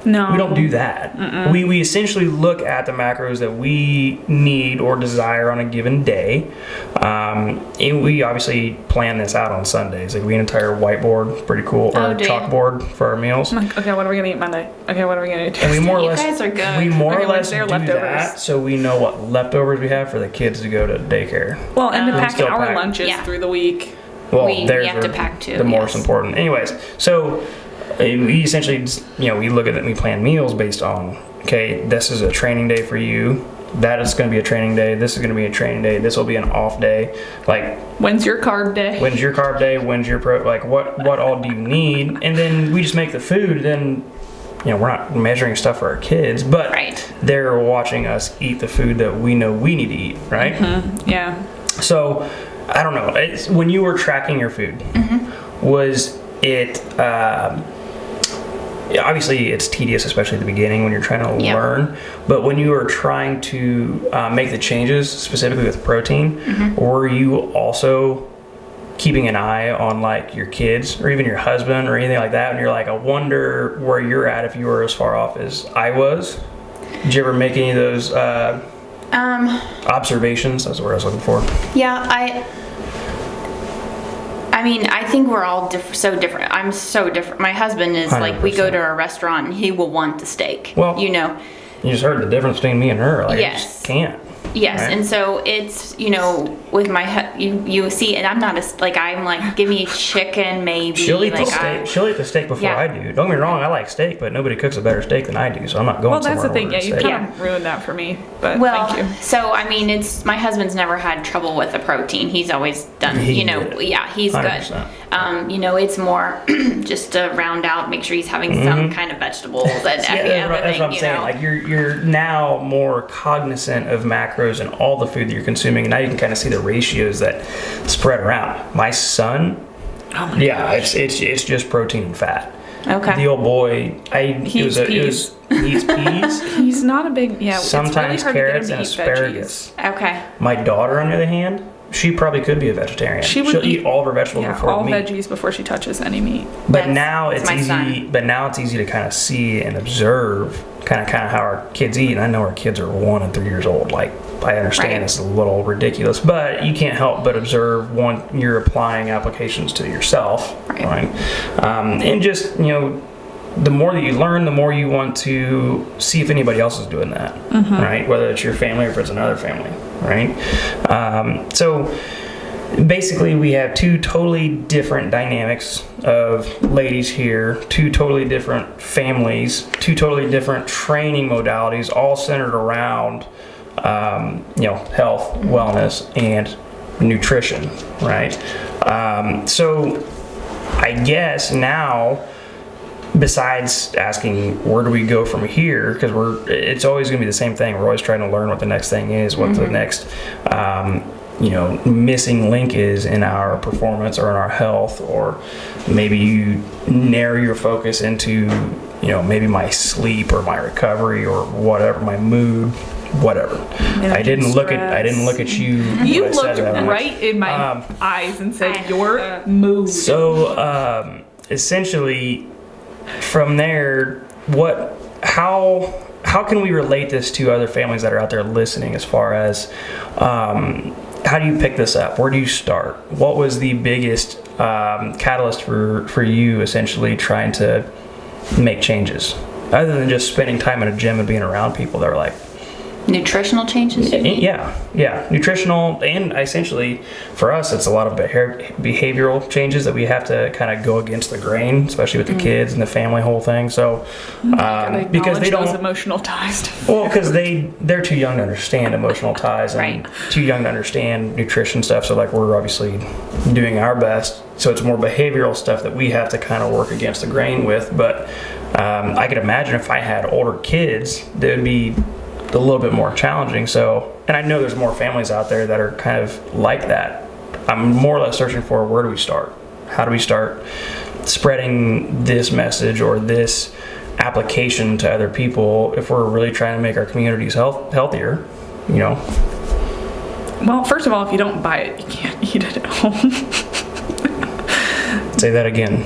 [SPEAKER 3] No.
[SPEAKER 1] We don't do that. We essentially look at the macros that we need or desire on a given day. And we obviously plan this out on Sundays. Like we have an entire whiteboard, pretty cool, or chalkboard for our meals.
[SPEAKER 3] I'm like, okay, what are we going to eat Monday? Okay, what are we going to eat?
[SPEAKER 1] And we more or
[SPEAKER 2] You
[SPEAKER 1] less,
[SPEAKER 2] guys are good.
[SPEAKER 1] We more or less
[SPEAKER 3] Wednesday
[SPEAKER 1] do
[SPEAKER 3] are leftovers.
[SPEAKER 1] that so we know what leftovers we have for the kids to go to daycare.
[SPEAKER 3] Well, and to
[SPEAKER 1] We
[SPEAKER 3] pack
[SPEAKER 1] still
[SPEAKER 3] our
[SPEAKER 1] pack.
[SPEAKER 3] lunches through the week.
[SPEAKER 1] Well,
[SPEAKER 2] We
[SPEAKER 1] there's
[SPEAKER 2] have to pack too,
[SPEAKER 1] the most important. Anyways, so we essentially just, we look at it and we plan meals based on, okay, this is a training day for you. That is going to be a training day. This is going to be a training day. This will be an off day. Like,
[SPEAKER 3] when's your carb day?
[SPEAKER 1] When's your carb day? When's your what all do you need? And then we just make the food. Then, we're not measuring stuff for our kids, but they're watching us eat the food that we know we need to eat, right?
[SPEAKER 3] Yeah.
[SPEAKER 1] So, I don't know. When you were tracking your food, was it... obviously, it's tedious, especially at the beginning when you're trying to learn. But when you were trying to make the changes, specifically with protein, were you also keeping an eye on like your kids or even your husband or anything like that? And you're like, I wonder where you're at if you were as far off as I was. Did you ever make any of those observations? That's the word I was looking for.
[SPEAKER 2] Yeah, I mean, I think we're all so different. I'm so different. My husband is
[SPEAKER 1] 100%.
[SPEAKER 2] like, we go to a restaurant and he will want the steak.
[SPEAKER 1] Well,
[SPEAKER 2] you know.
[SPEAKER 1] You just heard the difference between me and her. Like, I
[SPEAKER 2] Yes.
[SPEAKER 1] just can't.
[SPEAKER 2] Yes,
[SPEAKER 1] Right.
[SPEAKER 2] and so it's, with my, you see, and I'm not I'm like, give me chicken maybe.
[SPEAKER 1] She'll eat
[SPEAKER 2] like
[SPEAKER 1] the steak. She'll eat the steak before I do. Don't get me wrong, I like steak, but nobody cooks a better steak than I do, so I'm not going
[SPEAKER 3] Well, that's
[SPEAKER 1] somewhere
[SPEAKER 3] the thing.
[SPEAKER 1] to
[SPEAKER 3] Yeah,
[SPEAKER 1] order
[SPEAKER 3] you
[SPEAKER 1] steak.
[SPEAKER 3] kind of ruined that for me. But
[SPEAKER 2] Well,
[SPEAKER 3] thank you.
[SPEAKER 2] so I mean, my husband's never had trouble with the protein. He's always done, he's
[SPEAKER 1] 100%.
[SPEAKER 2] good. It's more just to round out, make sure he's having some kind of vegetables and
[SPEAKER 1] That's
[SPEAKER 2] everything.
[SPEAKER 1] what I'm saying. Like you're now more cognizant of macros and all the food that you're consuming, and now you can kind of see the ratios that spread around. My son, it's just protein and fat.
[SPEAKER 2] Okay.
[SPEAKER 1] The old boy, he eats peas.
[SPEAKER 3] He's not a big,
[SPEAKER 1] Sometimes
[SPEAKER 3] it's really hard
[SPEAKER 1] carrots
[SPEAKER 3] to
[SPEAKER 1] and
[SPEAKER 3] get him to eat
[SPEAKER 1] asparagus.
[SPEAKER 2] Okay.
[SPEAKER 1] My daughter, on the other hand, she probably could be a vegetarian.
[SPEAKER 3] She'll
[SPEAKER 1] eat all of her vegetables before
[SPEAKER 3] all
[SPEAKER 1] meat.
[SPEAKER 3] veggies before she touches any meat.
[SPEAKER 1] But now it's
[SPEAKER 2] my
[SPEAKER 1] easy.
[SPEAKER 2] son.
[SPEAKER 1] But now it's easy to kind of see and observe kind of how our kids eat. And I know our kids are 1 and 3 years old. Like I understand it's a little ridiculous, but you can't help but observe you're applying applications to yourself, right? And just the more that you learn, the more you want to see if anybody else is doing that, right? Whether it's your family or if it's another family, right? So basically, we have two totally different dynamics of ladies here, two totally different families, two totally different training modalities, all centered around, health, wellness, and nutrition, right? So I guess now, besides asking where do we go from here, because it's always going to be the same thing. We're always trying to learn what the next thing is, what the next missing link is in our performance or in our health, or maybe you narrow your focus into maybe my sleep or my recovery or whatever, my mood, whatever. I didn't look at you.
[SPEAKER 3] You looked right in my eyes and said your mood.
[SPEAKER 1] So essentially, from there, how can we relate this to other families that are out there listening, as far as how do you pick this up? Where do you start? What was the biggest catalyst for you essentially trying to make changes, other than just spending time in a gym and being around people that are like,
[SPEAKER 2] Nutritional changes?
[SPEAKER 1] Yeah, nutritional, and essentially for us, it's a lot of behavioral changes that we have to kind of go against the grain, especially with the kids and the family whole thing. So because they don't
[SPEAKER 3] those emotional ties.
[SPEAKER 1] well, because they're too young to understand emotional ties and
[SPEAKER 2] Right.
[SPEAKER 1] too young to understand nutrition stuff. So like we're obviously doing our best. So it's more behavioral stuff that we have to kind of work against the grain with. But I could imagine if I had older kids, they would be a little bit more challenging. So, and I know there's more families out there that are kind of like that. I'm more or less searching for, where do we start? How do we start spreading this message or this application to other people if we're really trying to make our communities healthier, you know?
[SPEAKER 3] Well, first of all, if you don't buy it, you can't eat it at home.
[SPEAKER 1] Say that again.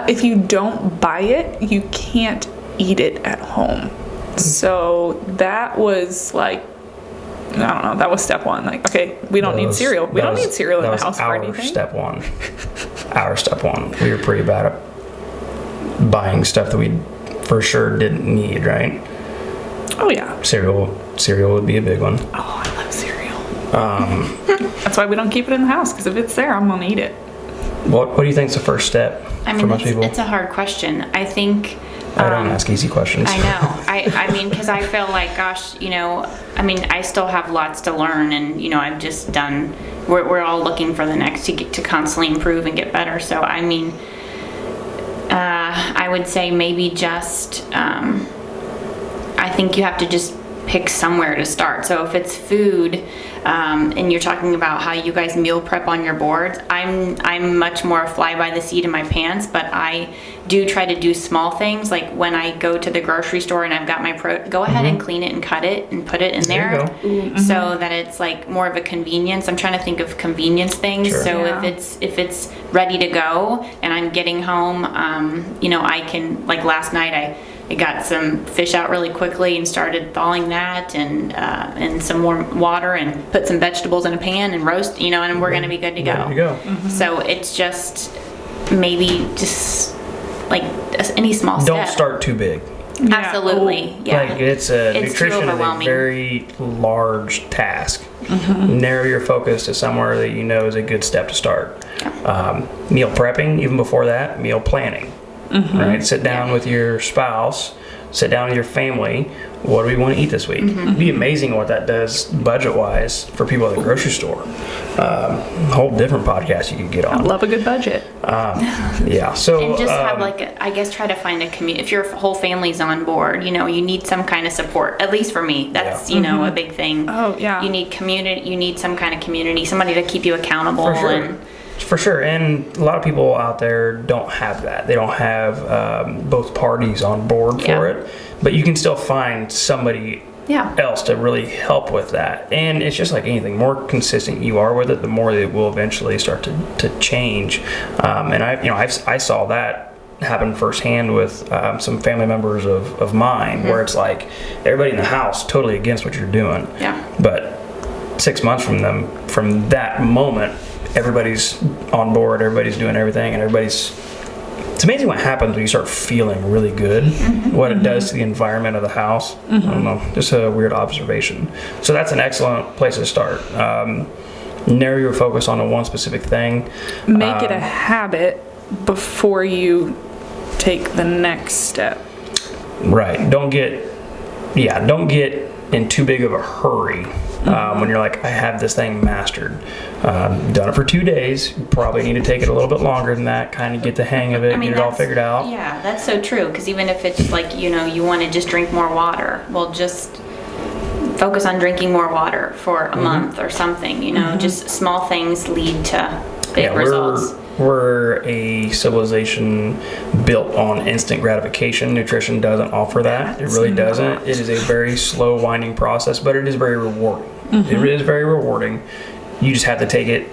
[SPEAKER 3] If you don't buy it, you can't eat it at home. So that was like, I don't know, that was step one. Like, okay, we don't need cereal. We don't need cereal in the house for anything.
[SPEAKER 1] Step one. Our step one. We were pretty bad at buying stuff that we for sure didn't need, right?
[SPEAKER 3] Oh yeah.
[SPEAKER 1] Cereal would be a big one.
[SPEAKER 3] Oh, I love cereal. That's why we don't keep it in the house, because if it's there, I'm gonna eat it.
[SPEAKER 1] What do you think's the first step for most people?
[SPEAKER 2] It's a hard question. I think.
[SPEAKER 1] I don't ask easy questions.
[SPEAKER 2] I know. I mean, because I feel like, gosh, I still have lots to learn, and I've just done. We're all looking for the next to get to constantly improve and get better. So I mean, I would say maybe just. I think you have to just pick somewhere to start. So if it's food, and you're talking about how you guys meal prep on your boards, I'm much more fly by the seat in my pants, but I do try to do small things. Like when I go to the grocery store and I've got my go ahead and clean it and cut it and put it in there, so that it's like more of a convenience. I'm trying to think of convenience things.
[SPEAKER 1] Sure.
[SPEAKER 2] So
[SPEAKER 3] Yeah.
[SPEAKER 2] if it's ready to go and I'm getting home, I can, like last night I got some fish out really quickly and started thawing that and some more water and put some vegetables in a pan and roast, and we're going to be good to go.
[SPEAKER 1] There you go.
[SPEAKER 2] So it's just maybe just like any small step.
[SPEAKER 1] Don't start too big.
[SPEAKER 3] Yeah.
[SPEAKER 2] Absolutely. Yeah.
[SPEAKER 1] Like
[SPEAKER 2] It's
[SPEAKER 1] nutrition
[SPEAKER 2] too
[SPEAKER 1] is a
[SPEAKER 2] overwhelming.
[SPEAKER 1] very large task. Narrow your focus to somewhere that you know is a good step to start. Meal prepping, even before that, meal planning. Right? Sit down with your spouse, sit down with your family. What do we want to eat this week? It'd be amazing what that does budget-wise for people at the grocery store. Whole different podcast you could get
[SPEAKER 3] I
[SPEAKER 1] on.
[SPEAKER 3] love a good budget.
[SPEAKER 1] Yeah. So
[SPEAKER 2] And just have I guess try to find a community. If your whole family's on board, you need some kind of support. At least for me, that's a big thing.
[SPEAKER 3] Oh, yeah.
[SPEAKER 2] You need community. You need some kind of community, somebody to keep you accountable.
[SPEAKER 1] For sure.
[SPEAKER 2] And
[SPEAKER 1] For sure, and a lot of people out there don't have that. They don't have both parties on board for it, but you can still find somebody else to really help with that. And it's just like anything, more consistent you are with it, the more it will eventually start to change. And I saw that happen firsthand with some family members of mine, where it's like everybody in the house totally against what you're doing.
[SPEAKER 2] Yeah.
[SPEAKER 1] But 6 months from that moment, everybody's on board, everybody's doing everything, and it's amazing what happens when you start feeling really good, what it does to the environment of the house. I don't know, just a weird observation. So that's an excellent place to start. Narrow your focus on one specific thing.
[SPEAKER 3] Make it a habit before you take the next step.
[SPEAKER 1] Right. Don't get in too big of a hurry. When you're like, I have this thing mastered. Done it for 2 days. You probably need to take it a little bit longer than that, kind of get the hang of it, get it all figured out.
[SPEAKER 2] Yeah, that's so true. Because even if it's like, you want to just drink more water, well, just focus on drinking more water for a month or something. Just small things lead to big results.
[SPEAKER 1] We're a civilization built on instant gratification. Nutrition doesn't offer that. It really doesn't. It is a very slow, winding process, but it is very rewarding. It is very rewarding. You just have to take it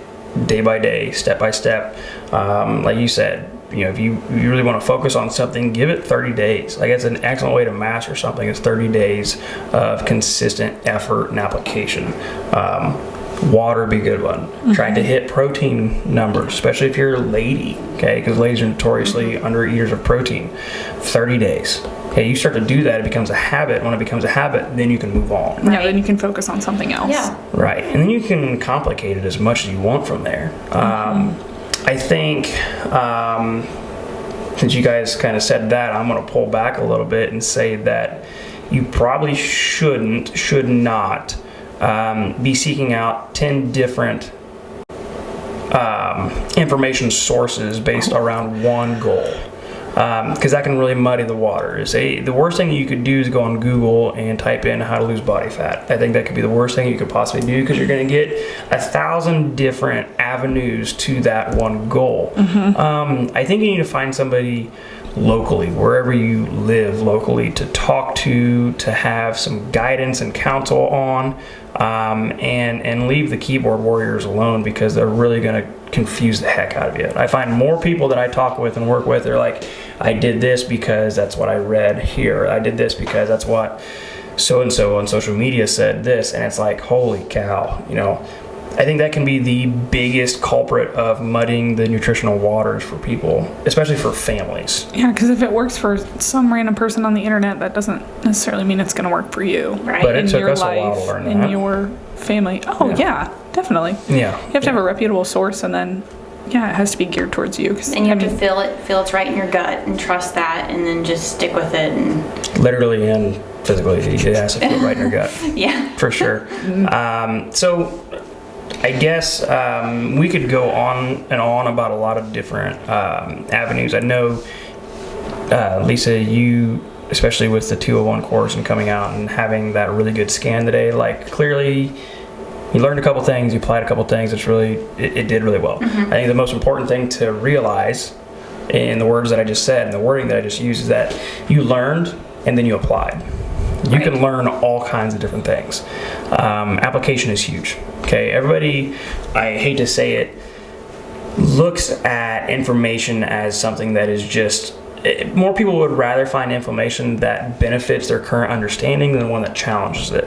[SPEAKER 1] day by day, step by step. Like you said, if you really want to focus on something, give it 30 days. Like, it's an excellent way to master something. It's 30 days of consistent effort and application. Water would be a good one. Trying to hit protein numbers, especially if you're a lady, okay? Because ladies are notoriously under eaters of protein. 30 days. Okay, you start to do that, it becomes a habit. When it becomes a habit, then you can move on.
[SPEAKER 3] Yeah, then you can focus on something else.
[SPEAKER 2] Yeah.
[SPEAKER 1] Right, and then you can complicate it as much as you want from there. I think since you guys kind of said that, I'm going to pull back a little bit and say that you probably should not be seeking out 10 different information sources based around one goal. Because that can really muddy the waters. The worst thing you could do is go on Google and type in how to lose body fat. I think that could be the worst thing you could possibly do, because you're going to get 1,000 different avenues to that one goal. I think you need to find somebody locally, wherever you live locally, to talk to have some guidance and counsel on, and leave the keyboard warriors alone, because they're really going to confuse the heck out of you. I find more people that I talk with and work with, they're like, I did this because that's what I read here. I did this because that's what so-and-so on social media said this. And it's like, holy cow, I think that can be the biggest culprit of muddying the nutritional waters for people, especially for families.
[SPEAKER 3] Yeah, because if it works for some random person on the internet, that doesn't necessarily mean it's going to work for you.
[SPEAKER 2] Right.
[SPEAKER 1] But it
[SPEAKER 3] in
[SPEAKER 1] took
[SPEAKER 3] your
[SPEAKER 1] us
[SPEAKER 3] life,
[SPEAKER 1] a while to learn that.
[SPEAKER 3] in your family. Oh, yeah, definitely.
[SPEAKER 1] Yeah.
[SPEAKER 3] You have to have a reputable source, and then, it has to be geared towards you.
[SPEAKER 2] And you have to feel it's right in your gut and trust that, and then just stick with it. And
[SPEAKER 1] Literally and physically, it has to feel right in your gut.
[SPEAKER 2] yeah.
[SPEAKER 1] For sure. So I guess we could go on and on about a lot of different avenues. I know, Lisa, you, especially with the 201 course and coming out and having that really good scan today, like clearly you learned a couple things, you applied a couple things. It did really well. I think the most important thing to realize in the words that I just said and the wording that I just used is that you learned and then you applied. You can learn all kinds of different things. Application is huge. Okay, everybody, I hate to say it, looks at information as something that is just, more people would rather find information that benefits their current understanding than one that challenges it.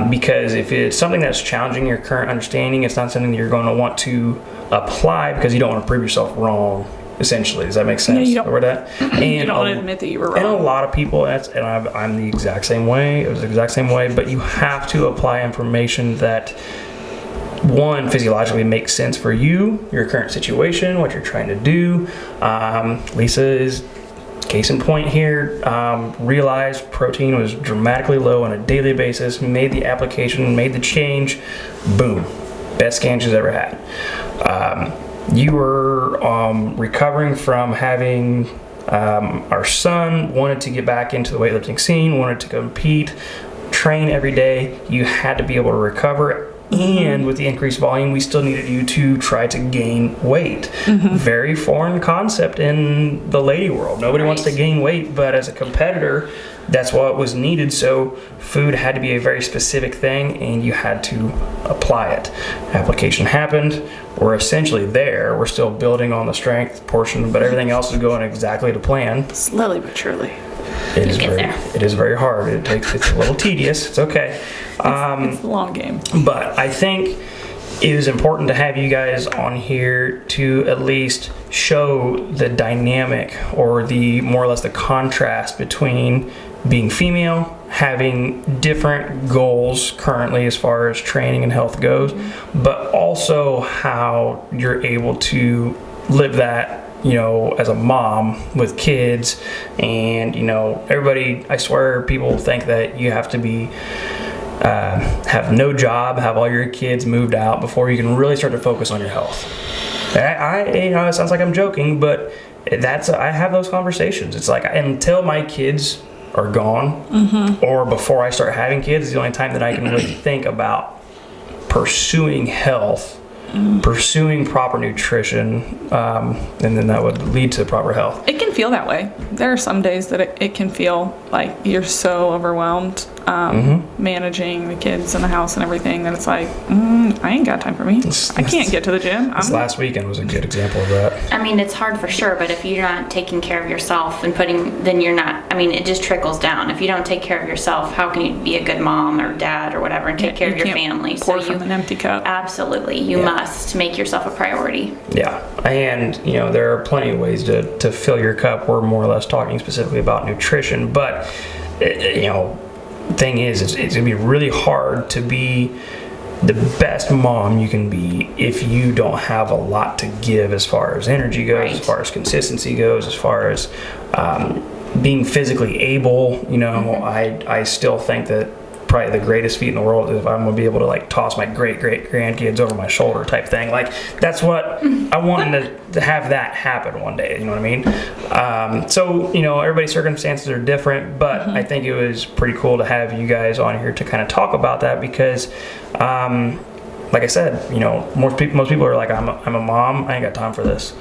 [SPEAKER 1] Because if it's something that's challenging your current understanding, it's not something that you're going to want to apply because you don't want to prove yourself wrong. Essentially, does that make sense?
[SPEAKER 3] Yeah, you don't,
[SPEAKER 1] and
[SPEAKER 3] you don't want to admit that you were wrong.
[SPEAKER 1] And a lot of people, I'm the exact same way. It was the exact same way. But you have to apply information that, one, physiologically makes sense for you, your current situation, what you're trying to do. Lisa is case in point here. Realized protein was dramatically low on a daily basis. Made the application, made the change. Boom, best scan she's ever had. You were recovering from having our son, wanted to get back into the weightlifting scene, wanted to compete, train every day. You had to be able to recover. And with the increased volume, we still needed you to try to gain weight. Very foreign concept in the lady world. Nobody wants to gain weight, but as a competitor, that's what was needed. So food had to be a very specific thing, and you had to apply it. Application happened. We're essentially there. We're still building on the strength portion, but everything else is going exactly to plan.
[SPEAKER 3] Slowly but surely.
[SPEAKER 1] It is very hard. It's a little tedious. It's okay.
[SPEAKER 3] It's a long game.
[SPEAKER 1] But I think it is important to have you guys on here to at least show the dynamic, or the more or less the contrast between being female, having different goals currently as far as training and health goes, but also how you're able to live that, as a mom with kids. And, everybody, I swear people think that you have to be, have no job, have all your kids moved out before you can really start to focus on your health. It sounds like I'm joking, but I have those conversations. It's like, until my kids are gone, or before I start having kids, is the only time that I can really think about pursuing health, pursuing proper nutrition, and then that would lead to proper health.
[SPEAKER 3] It can feel that way. There are some days that it can feel like you're so overwhelmed. managing the kids and the house and everything, that it's like, I ain't got time for me. I can't get to the gym.
[SPEAKER 1] This last weekend was a good example of that.
[SPEAKER 2] I mean, it's hard for sure, but if you're not taking care of yourself and then you're not, I mean, it just trickles down. If you don't take care of yourself, how can you be a good mom or dad or whatever and take care of your family?
[SPEAKER 3] Pour from an empty cup.
[SPEAKER 2] Absolutely. You must make yourself a priority.
[SPEAKER 1] Yeah. And, there are plenty of ways to fill your cup. We're more or less talking specifically about nutrition, but, thing is, it's going to be really hard to be the best mom you can be if you don't have a lot to give as far as energy goes,
[SPEAKER 2] Right.
[SPEAKER 1] as far as consistency goes, as far as being physically able. I still think that probably the greatest feat in the world is if I'm gonna be able to like toss my great grandkids over my shoulder type thing. Like that's what I want to have that happen one day. You know what I mean? So everybody's circumstances are different, but I think it was pretty cool to have you guys on here to kind of talk about that because, like I said, most people are like, I'm a mom. I ain't got time for this.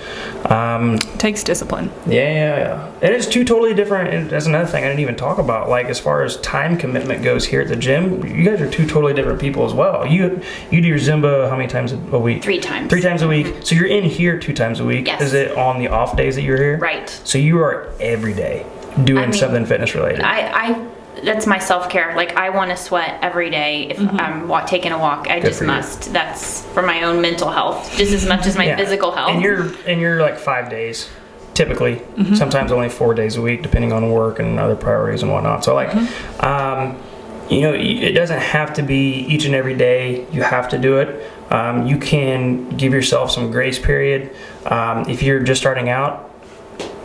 [SPEAKER 3] Takes discipline.
[SPEAKER 1] Yeah. And it's two totally different. And that's another thing I didn't even talk about. Like as far as time commitment goes here at the gym, you guys are two totally different people as well. You do your Zumba how many times a week?
[SPEAKER 2] 3 times.
[SPEAKER 1] 3 times a week. So you're in here 2 times a week.
[SPEAKER 2] Yes.
[SPEAKER 1] Is it on the off days that you're here?
[SPEAKER 2] Right.
[SPEAKER 1] So you are every day doing something fitness related.
[SPEAKER 2] That's my self-care. Like I want to sweat every day if I'm taking a walk. I just must. That's for my own mental health just as much as my physical health.
[SPEAKER 1] And you're like 5 days typically. Sometimes only 4 days a week depending on work and other priorities and whatnot. So like it doesn't have to be each and every day you have to do it. You can give yourself some grace period. If you're just starting out,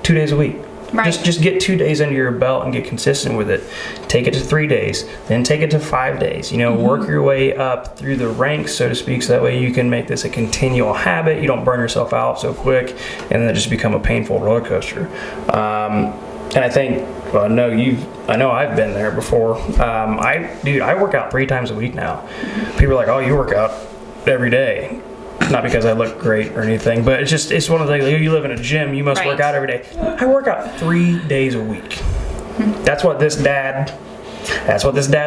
[SPEAKER 1] 2 days a week.
[SPEAKER 2] Right.
[SPEAKER 1] Just get 2 days under your belt and get consistent with it. Take it to 3 days, then take it to 5 days. Work your way up through the ranks, so to speak, so that way you can make this a continual habit. You don't burn yourself out so quick, and then it just become a painful roller coaster. And I think, I know I've been there before. I work out 3 times a week now. People are like, oh, you work out every day. Not because I look great or anything, but it's one of the things. You live in a gym, you must work out every day. I work out 3 days a week. That's what this dad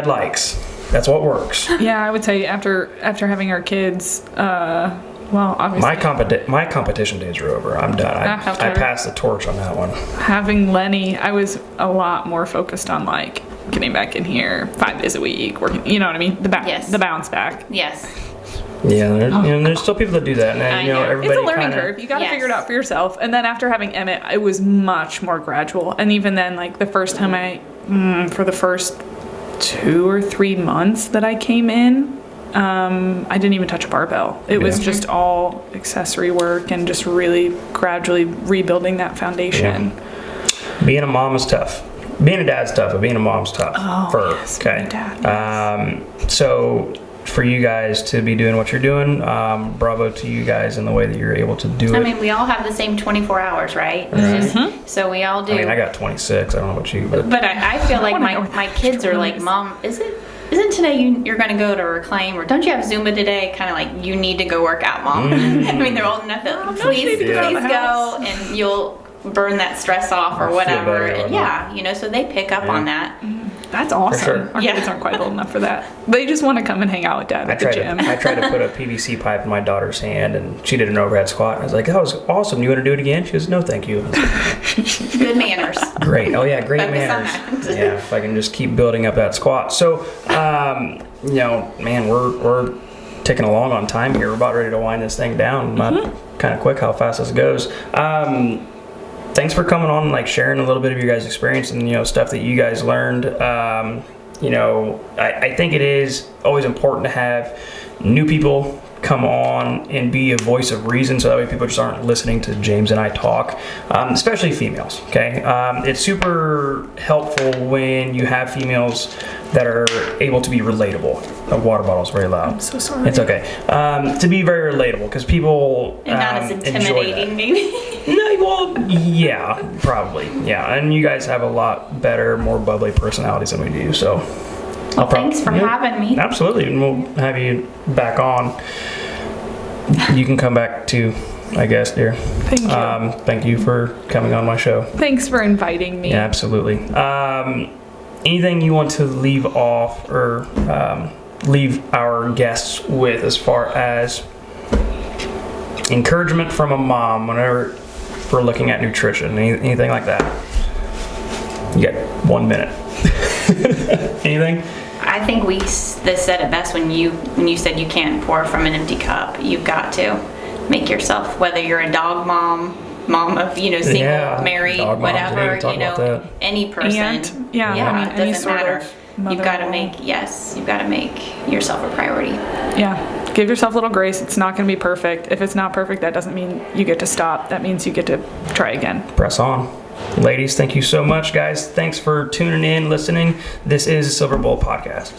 [SPEAKER 1] likes. That's what works.
[SPEAKER 3] Yeah, I would say after having our kids, obviously
[SPEAKER 1] my competition days are over. I'm done. I passed the torch on that one.
[SPEAKER 3] Having Lenny, I was a lot more focused on like getting back in here 5 days a week, working. You know what I mean? The bounce back.
[SPEAKER 2] Yes.
[SPEAKER 1] Yeah, there's still people that do that, and everybody.
[SPEAKER 3] It's a learning curve. You got to figure it out for yourself. And then after having Emmett, it was much more gradual. And even then, like the first time for the first 2 or 3 months that I came in, I didn't even touch a barbell. It was just all accessory work and just really gradually rebuilding that foundation.
[SPEAKER 1] Yeah. Being a mom is tough. Being a dad's tough, but being a mom's tough.
[SPEAKER 3] Yes, being a dad, yes.
[SPEAKER 1] So for you guys to be doing what you're doing, bravo to you guys in the way that you're able to do it.
[SPEAKER 2] I mean, we all have the same 24 hours, right? So we all do.
[SPEAKER 1] I mean, I got 26. I don't know about you, but
[SPEAKER 2] I feel like my kids are like, Mom, isn't today you're going to go to Reclaim, or don't you have Zumba today? Kind of like, you need to go work out, Mom. I mean, they're old enough that please go, and you'll burn that stress off or whatever. And so they pick up on that.
[SPEAKER 3] That's awesome.
[SPEAKER 1] Sure.
[SPEAKER 3] Our kids aren't quite old enough for that. They just want to come and hang out with Dad at the gym.
[SPEAKER 1] I tried to put a PVC pipe in my daughter's hand, and she did an overhead squat. And I was like, that was awesome. You want to do it again? She goes, no, thank you.
[SPEAKER 2] Good manners.
[SPEAKER 1] Great. Oh, yeah, great
[SPEAKER 2] Focus
[SPEAKER 1] manners.
[SPEAKER 2] on that.
[SPEAKER 1] Yeah, if I can just keep building up that squat. So, man, we're ticking along on time here. We're about ready to wind this thing down. Not kind of quick how fast this goes. Thanks for coming on and like sharing a little bit of your guys' experience and stuff that you guys learned. I think it is always important to have new people come on and be a voice of reason, so that way people just aren't listening to James and I talk, especially females. Okay, it's super helpful when you have females that are able to be relatable. The water bottle's very loud.
[SPEAKER 3] I'm so sorry.
[SPEAKER 1] It's okay. To be very relatable, because people
[SPEAKER 2] And not as intimidating, maybe.
[SPEAKER 1] No, well, yeah, probably, yeah. And you guys have a lot better, more bubbly personalities than we do, so.
[SPEAKER 2] Well, thanks for having me.
[SPEAKER 1] Absolutely, and we'll have you back on. You can come back too, I guess, dear.
[SPEAKER 3] Thank you.
[SPEAKER 1] Thank you for coming on my show.
[SPEAKER 3] Thanks for inviting me.
[SPEAKER 1] Yeah, absolutely. anything you want to leave off or leave our guests with as far as encouragement from a mom whenever we're looking at nutrition, anything like that? You got 1 minute. Anything?
[SPEAKER 2] I think we said it best when you said you can't pour from an empty cup. You've got to make yourself, whether you're a dog mom of, single, married,
[SPEAKER 1] dog mom,
[SPEAKER 2] whatever,
[SPEAKER 1] about that.
[SPEAKER 2] any person.
[SPEAKER 3] Aunt, yeah, I mean,
[SPEAKER 2] it
[SPEAKER 3] any
[SPEAKER 2] doesn't
[SPEAKER 3] sort
[SPEAKER 2] matter.
[SPEAKER 3] of
[SPEAKER 2] You've got to
[SPEAKER 3] mother-in-law.
[SPEAKER 2] make yourself a priority.
[SPEAKER 3] Yeah, give yourself a little grace. It's not going to be perfect. If it's not perfect, that doesn't mean you get to stop. That means you get to try again.
[SPEAKER 1] Press on. Ladies, thank you so much, guys. Thanks for tuning in, listening. This is Silver Bowl Podcast.